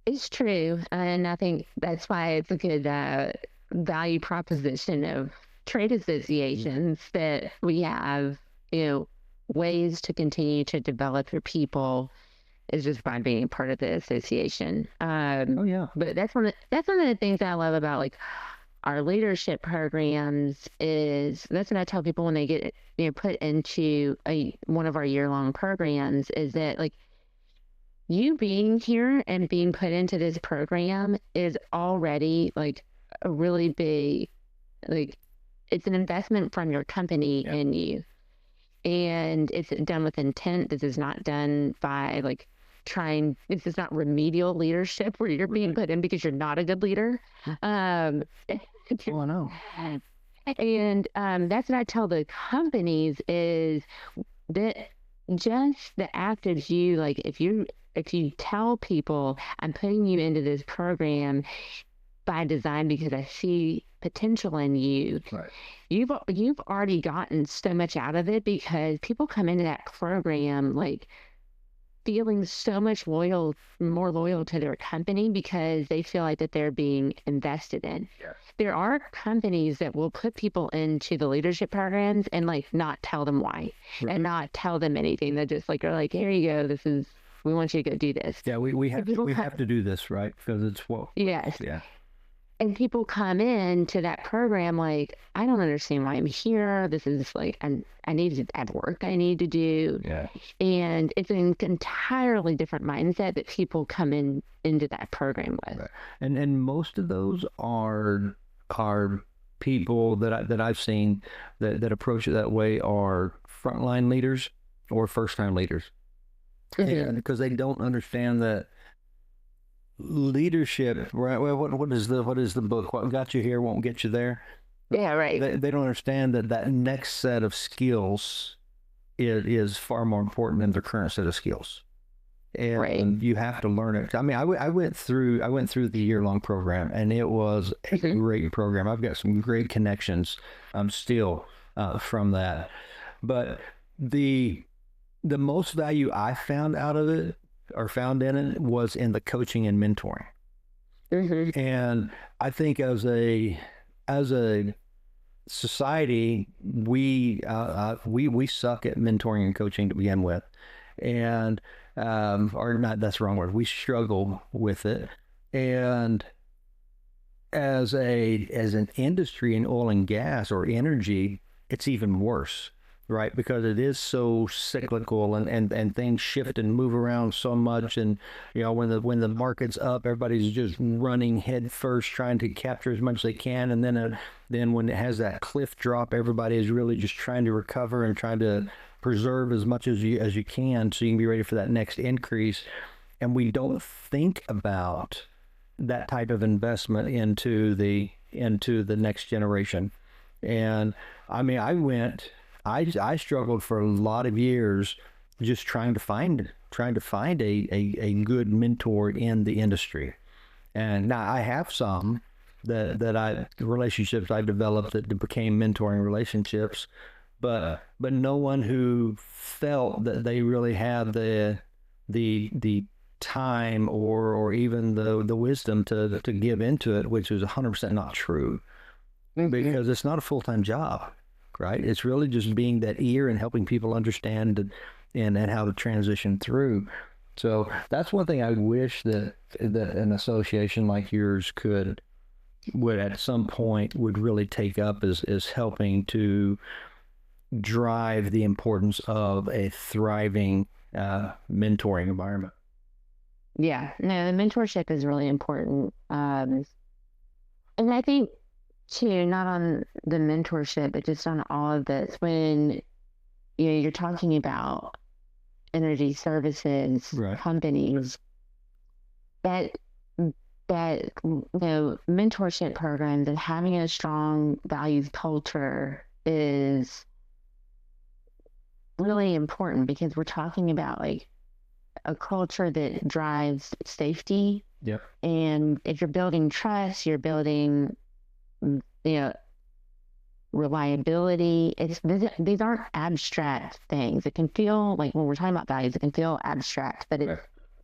It's true. And I think that's why it's a good value proposition of trade associations, that we have, ways to continue to develop your people is just by being part of the association. But that's one of the things that I love about like our leadership programs is that's what I tell people when they get put into one of our year-long programs, is that like you being here and being put into this program is already like a really big, like it's an investment from your company in you. And it's done with intent. This is not done by like this is not remedial leadership where you're being put in because you're not a good leader. I know. And that's what I tell the companies is that just the act of you, like if you tell people I'm putting you into this program by design because I see potential in you, right. You've already gotten so much out of it, because people come into that program like feeling so much more loyal to their company because they feel like that they're being invested in. Yeah. There are companies that will put people into the leadership programs and like not tell them why, right, and not tell them anything. They just like are like, here you go, we want you to go do this. Yeah, we have to do this, right? Because it's what. Yes. Yeah. And people come in to that program like, I don't understand why I'm here. This is like, I need to have work I need to do. Yeah. And it's an entirely different mindset that people come into that program with. Right. And most of those are people that I've seen that approach it that way are frontline leaders or first-time leaders. Mm-hmm. Because they don't understand that leadership, right? Well, what is the book? What got you here won't get you there. Yeah, right. They don't understand that next set of skills is far more important than their current set of skills, and right, you have to learn it. I mean, I went through the year-long program, and it was a great program. I've got some great connections still from that, but the most value I found out of it or found in it was in the coaching and mentoring. Mm-hmm. And I think as a society, we suck at mentoring and coaching to begin with, and or not. That's the wrong word. We struggle with it, and as an industry in oil and gas or energy, it's even worse, right? Because it is so cyclical, and things shift and move around so much. And when the market's up, everybody's just running head first, trying to capture as much as they can. And then when it has that cliff drop, everybody is really just trying to recover and trying to preserve as much as you can, so you can be ready for that next increase. And we don't think about that type of investment into the next generation. And I mean, I struggled for a lot of years just trying to find a good mentor in the industry. And now I have some relationships I've developed that became mentoring relationships, but no one who felt that they really had the time or even the wisdom to give into it, which is 100% not true, because it's not a full-time job, right? It's really just being that ear and helping people understand and how to transition through. So that's one thing I wish that an association like yours would at some point would really take up, is helping to drive the importance of a thriving mentoring environment. Yeah, no, the mentorship is really important. And I think too, not on the mentorship, but just on all of this, when you're talking about energy services, right, companies, that mentorship programs and having a strong values culture is really important, because we're talking about like a culture that drives safety. Yep. And if you're building trust, you're building, reliability. These aren't abstract things. It can feel like, when we're talking about values, it can feel abstract, but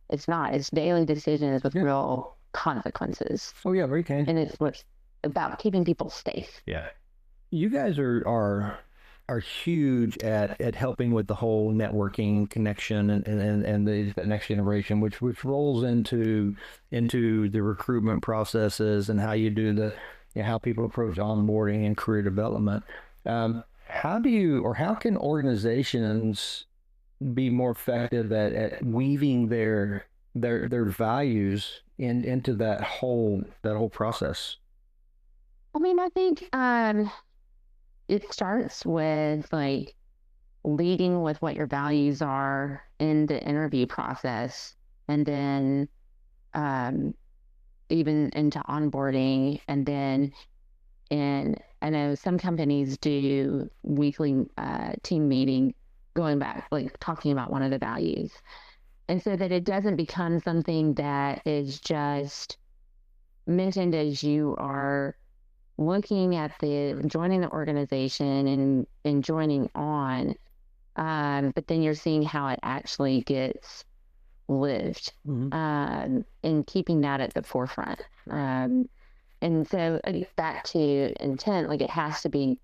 it's not. It's daily decisions with real consequences. Oh yeah, very tangible. And it's what's about keeping people safe. Yeah. You guys are huge at helping with the whole networking connection and the next generation, which rolls into the recruitment processes and how you do how people approach onboarding and career development. How can organizations be more effective at weaving their values into that whole process? I mean, I think it starts with like leading with what your values are in the interview process, and then even into onboarding. And I know some companies do weekly team meeting, going back, like talking about one of the values. And so that it doesn't become something that is just mentioned as you are looking at joining the organization and joining on, but then you're seeing how it actually gets lived, and keeping that at the forefront. And so back to intent, like it has to be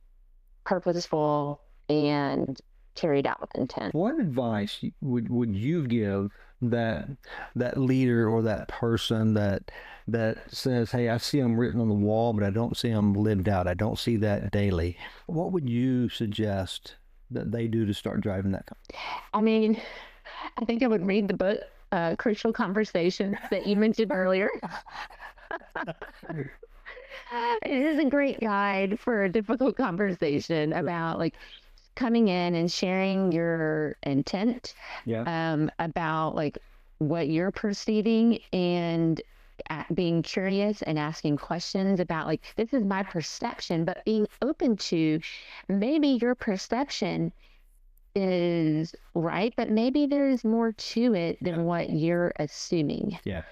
purposeful and carried out with intent. What advice would you give that leader or that person that says, hey, I see them written on the wall, but I don't see them lived out. I don't see that daily. What would you suggest that they do to start driving that? I mean, I think I would read the book, Crucial Conversations, that you mentioned earlier. It is a great guide for a difficult conversation about like coming in and sharing your intent, about like what you're perceiving, and being curious and asking questions about like, this is my perception, but being open to maybe your perception is right, but maybe there's more to it than what you're assuming. Yeah.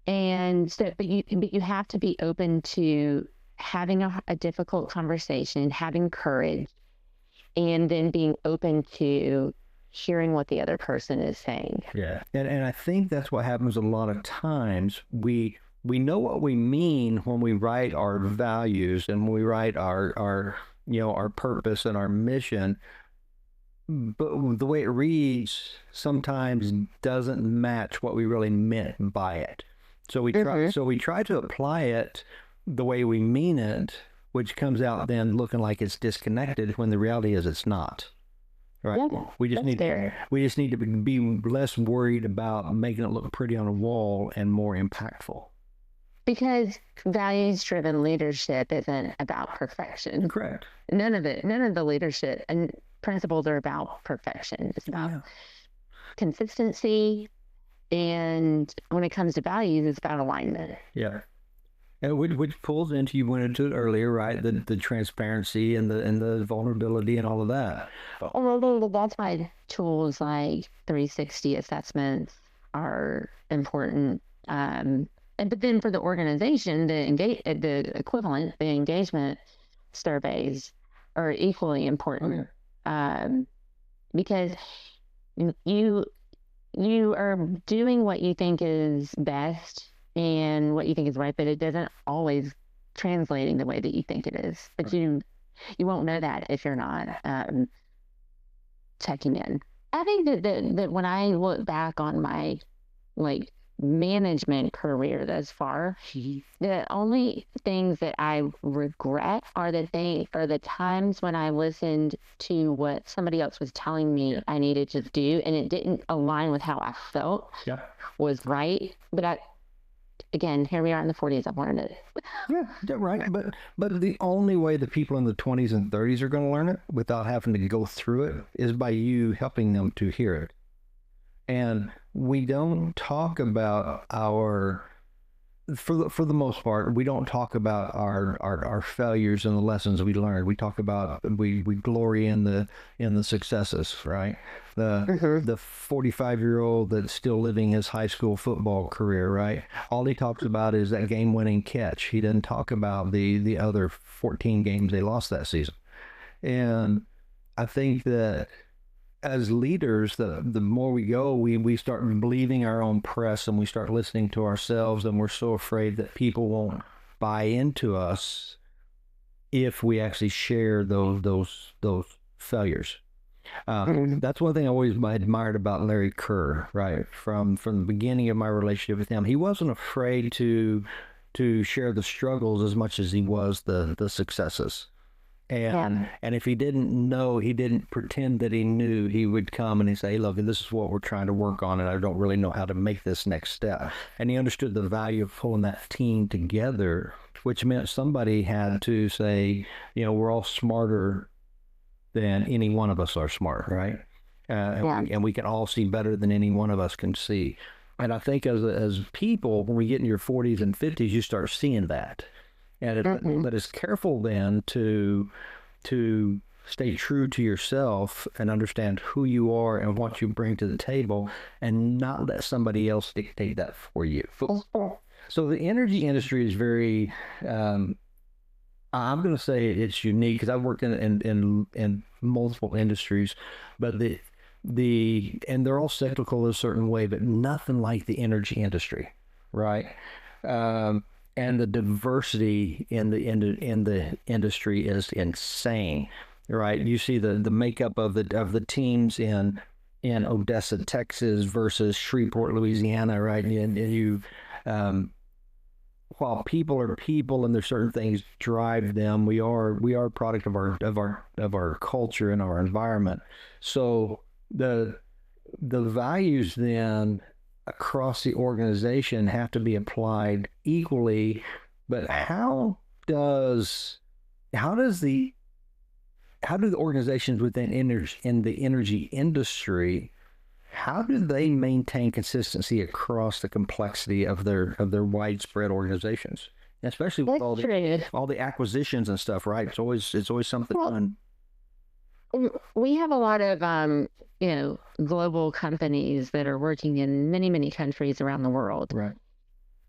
And so, but you have to be open to having a difficult conversation, having courage, and then being open to hearing what the other person is saying. Yeah. And I think that's what happens a lot of times. We know what we mean when we write our values and when we write our purpose and our mission, but the way it reads sometimes doesn't match what we really meant by it. So we try to apply it the way we mean it, which comes out then looking like it's disconnected when the reality is it's not. Right. Yeah, we just need to be less worried about making it look pretty on a wall and more impactful. Because values-driven leadership isn't about perfection. Correct. None of the leadership and principles are about perfection. It's about consistency, and when it comes to values, it's about alignment. Yeah. And which pulls into, you went into it earlier, right? The transparency and the vulnerability and all of that. Well, that's why tools like 360 assessments are important. But then for the organization, the equivalent, the engagement surveys are equally important. Because you are doing what you think is best and what you think is right, but it doesn't always translating the way that you think it is. But you won't know that if you're not checking in. I think that when I look back on my management career thus far, the only things that I regret are the times when I listened to what somebody else was telling me I needed to do, and it didn't align with how I felt was right. But again, here we are in the 40s. I've learned it. Yeah, right. But the only way the people in the 20s and 30s are going to learn it without having to go through it is by you helping them to hear it. And we don't talk about for the most part, we don't talk about our failures and the lessons we learned. We talk about, we glory in the successes, right? The 45-year-old that's still living his high school football career, right? All he talks about is that game-winning catch. He doesn't talk about the other 14 games they lost that season. And I think that as leaders, the more we go, we start believing our own press, and we start listening to ourselves, and we're so afraid that people won't buy into us if we actually share those failures. That's one thing I always admired about Larry Kerr, right? From the beginning of my relationship with him, he wasn't afraid to share the struggles as much as he was the successes. And if he didn't know, he didn't pretend that he knew. He would come and he'd say, hey, look, this is what we're trying to work on, and I don't really know how to make this next step. And he understood the value of pulling that team together, which meant somebody had to say, we're all smarter than any one of us are smart, right? And we can all see better than any one of us can see. And I think as people, when we get in your 40s and 50s, you start seeing that. And but it's careful then to stay true to yourself and understand who you are and what you bring to the table, and not let somebody else dictate that for you. So the energy industry is very, I'm going to say it's unique because I've worked in multiple industries, but and they're all cyclical in a certain way, but nothing like the energy industry, right? And the diversity in the industry is insane, right? You see the makeup of the teams in Odessa, Texas versus Shreveport, Louisiana, right? And you, while people are people and there's certain things drive them, we are a product of our culture and our environment. So the values then across the organization have to be applied equally, but how do the organizations within in the energy industry, how do they maintain consistency across the complexity of their widespread organizations, especially with all the acquisitions and stuff, right? It's always something fun. We have a lot of global companies that are working in many, many countries around the world. Right.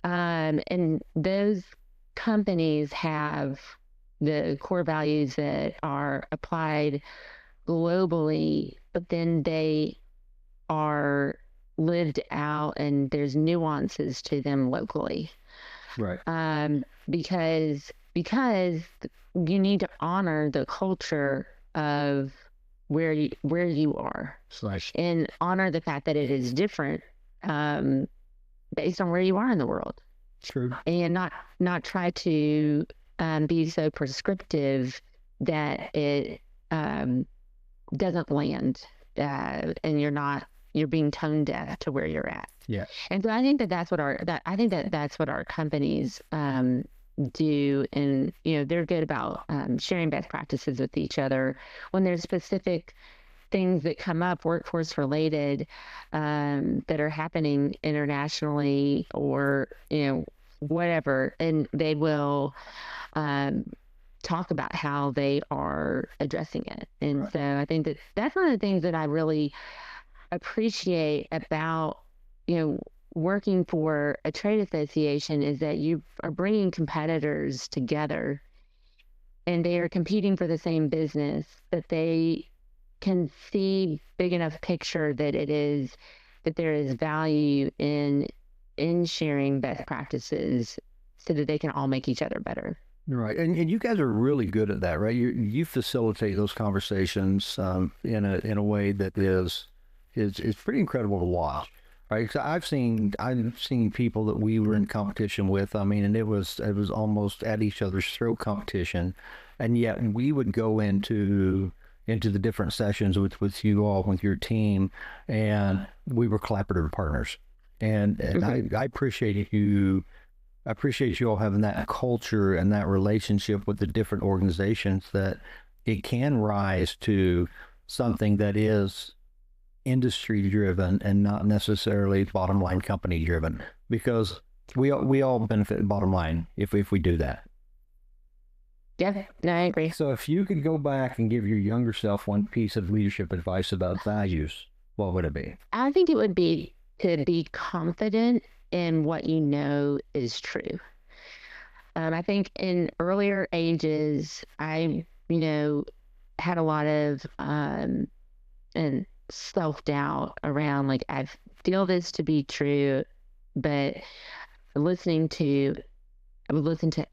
And those companies have the core values that are applied globally, but then they are lived out and there's nuances to them locally. Right. Because you need to honor the culture of where you are, and honor the fact that it is different based on where you are in the world. True. And not try to be so prescriptive that it doesn't land, and you're being tone deaf to where you're at. Yeah. And so I think that's what our companies do, and they're good about sharing best practices with each other when there's specific things that come up, workforce related, that are happening internationally or whatever, and they will talk about how they are addressing it. And so I think that's one of the things that I really appreciate about working for a trade association, is that you are bringing competitors together and they are competing for the same business, that they can see big enough picture that there is value in sharing best practices so that they can all make each other better. Right. And you guys are really good at that, right? You facilitate those conversations in a way that is pretty incredible to watch. Right. So I've seen people that we were in competition with. I mean, and it was almost at each other's throat competition. And yet we would go into the different sessions with you all, with your team, and we were collaborative partners. And I appreciate you. I appreciate you all having that culture and that relationship with the different organizations, that it can rise to something that is industry driven and not necessarily bottom line company driven, because we all benefit bottom line if we do that. Yeah, no, I agree. So if you could go back and give your younger self one piece of leadership advice about values, what would it be? I think it would be to be confident in what you know is true. I think in earlier ages, I had a lot of and self-doubt around, like, I feel this to be true, but I would listen to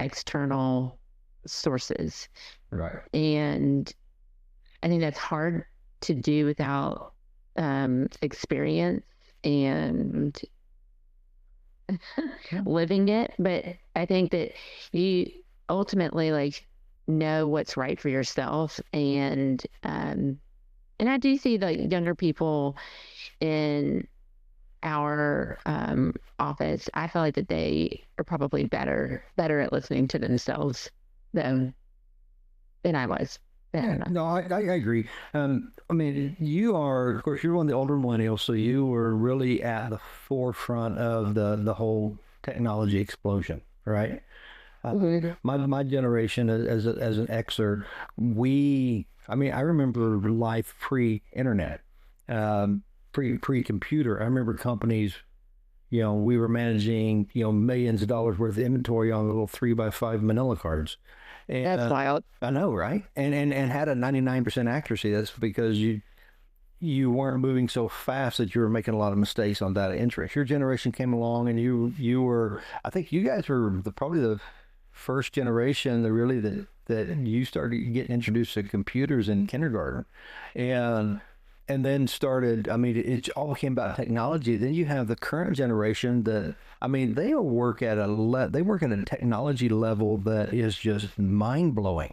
external sources. Right. And I think that's hard to do without experience and living it. But I think that you ultimately know what's right for yourself. And I do see younger people in our office. I feel like that they are probably better at listening to themselves than I was. Yeah, no, I agree. I mean, you are, of course, you're one of the older millennials, so you were really at the forefront of the whole technology explosion, right? My generation, as an Xer, I remember life pre-internet, pre-computer. I remember companies, we were managing, millions of dollars worth of inventory on little 3x5 manila cards. And, that's wild. I know, right? And had a 99% accuracy. That's because you weren't moving so fast that you were making a lot of mistakes on data entry. Your generation came along, and you were, I think you guys were probably the first generation that you started getting introduced to computers in kindergarten, and then started. I mean, it all came about technology. Then you have the current generation that, they work at a technology level that is just mind blowing.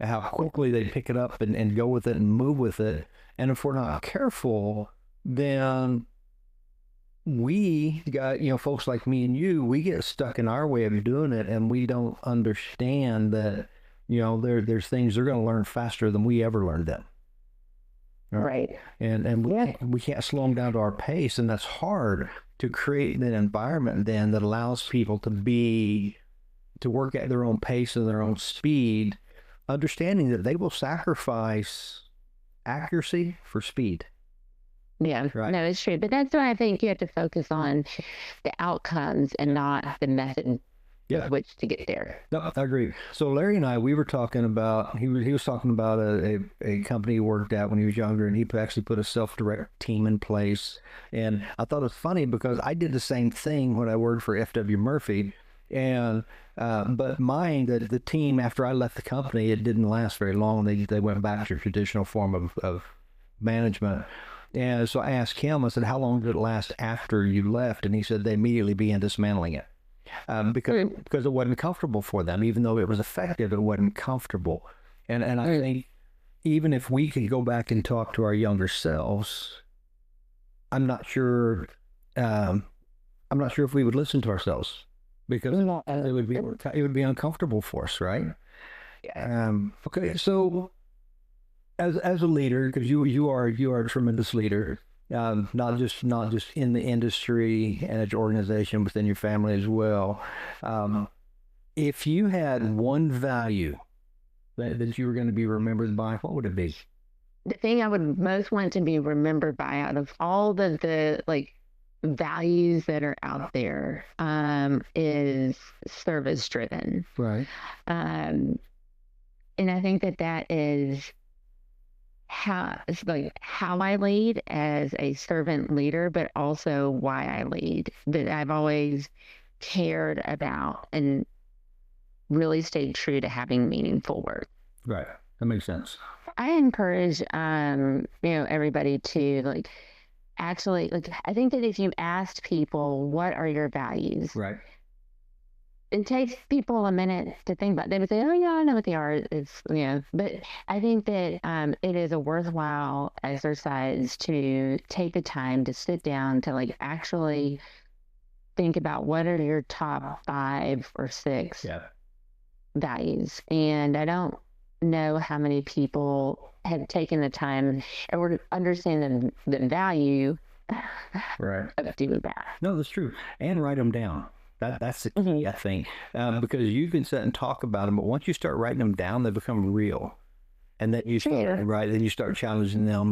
How quickly they pick it up and go with it and move with it. And if we're not careful, then we got, folks like me and you, we get stuck in our way of doing it, and we don't understand that, there's things they're going to learn faster than we ever learned them. Right. And we can't slow them down to our pace, and that's hard to create an environment then that allows people to work at their own pace and their own speed, understanding that they will sacrifice accuracy for speed. Yeah, right. No, it's true. But that's why I think you have to focus on the outcomes and not the method Yeah. with which to get there. No, I agree. So Larry and I, we were talking about, he was talking about a company he worked at when he was younger, and he actually put a self-direct team in place. And I thought it was funny because I did the same thing when I worked for F.W. Murphy. And but mine, the team, after I left the company, it didn't last very long. They went back to a traditional form of management. And so I asked him, I said, how long did it last after you left? And he said they immediately began dismantling it. Because it wasn't comfortable for them. Even though it was effective, it wasn't comfortable. And I think even if we could go back and talk to our younger selves, I'm not sure if we would listen to ourselves, because it would be uncomfortable for us, right? Okay, so as a leader, because you are a tremendous leader. Not just in the industry and its organization, within your family as well. If you had one value that you were going to be remembered by, what would it be? The thing I would most want to be remembered by out of all the like values that are out there is service driven. Right. And I think that is how I lead as a servant leader, but also why I lead. That I've always cared about and really stayed true to having meaningful work. Right. That makes sense. I encourage everybody to actually I think that if you asked people what are your values, right, it takes people a minute to think about it. They would say, oh, yeah, I know what they are. But I think that it is a worthwhile exercise to take the time to sit down to actually think about what are your top 5 or 6 values. And I don't know how many people have taken the time or understand the value of doing that. No, that's true. And write them down. That's the key, I think, because you can sit and talk about them, but once you start writing them down, they become real, and then you start then you start challenging them,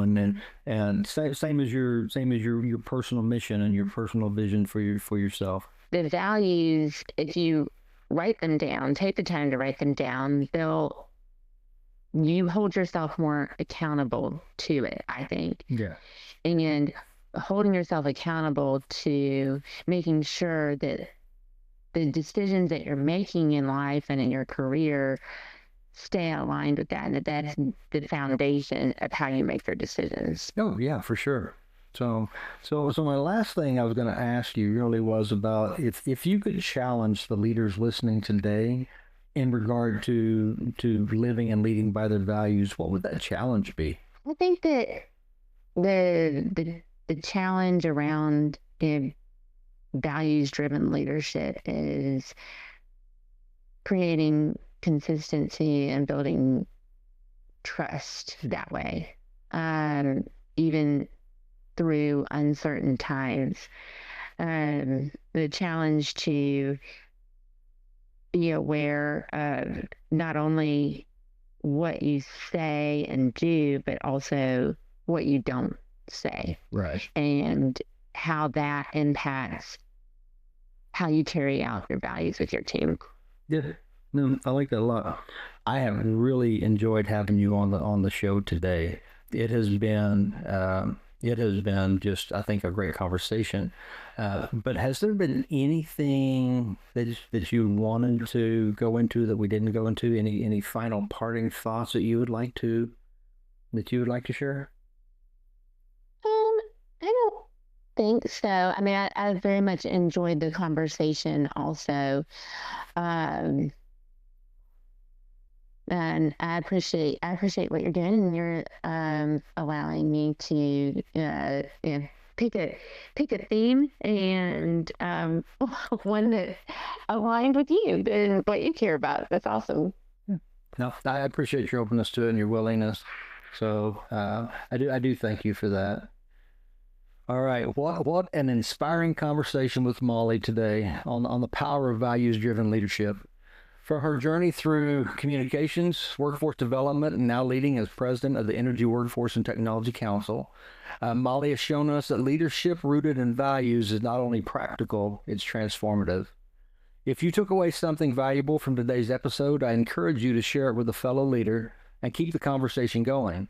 and same as your personal mission and your personal vision for yourself. The values, if you write them down, take the time to write them down, you hold yourself more accountable to it, I think. Yeah, and holding yourself accountable to making sure that the decisions that you're making in life and in your career stay aligned with that, and that's the foundation of how you make your decisions. Oh, yeah, for sure. So my last thing I was going to ask you really was about if you could challenge the leaders listening today in regard to living and leading by their values, what would that challenge be? I think that the challenge around values-driven leadership is creating consistency and building trust that way, even through uncertain times. The challenge to be aware of not only what you say and do, but also what you don't say. Right. And how that impacts how you carry out your values with your team. Yeah, no, I like that a lot. I have really enjoyed having you on the show today. It has been just, I think, a great conversation. But has there been anything that you wanted to go into that we didn't go into? Any final parting thoughts that you would like to share? I don't think so. I mean, I very much enjoyed the conversation also. And I appreciate what you're doing, and you're allowing me to pick a theme and one that aligned with you and what you care about. That's awesome. No, I appreciate your openness to it and your willingness. So I do thank you for that. All right, what an inspiring conversation with Molly today on the power of values-driven leadership. For her journey through communications, workforce development, and now leading as president of the Energy Workforce and Technology Council, Molly has shown us that leadership rooted in values is not only practical, it's transformative. If you took away something valuable from today's episode, I encourage you to share it with a fellow leader and keep the conversation going.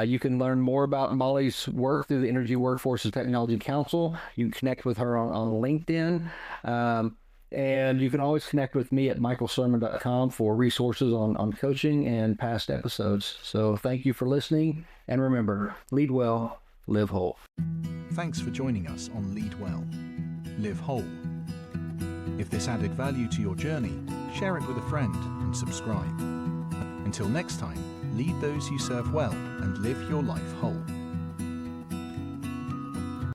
You can learn more about Molly's work through the Energy Workforce and Technology Council. You can connect with her on LinkedIn. And you can always connect with me at michaelsirmon.com for resources on coaching and past episodes. So thank you for listening. And remember, lead well, live whole. Thanks for joining us on Lead Well, Live Whole. If this added value to your journey, share it with a friend and subscribe. Until next time, lead those you serve well and live your life whole.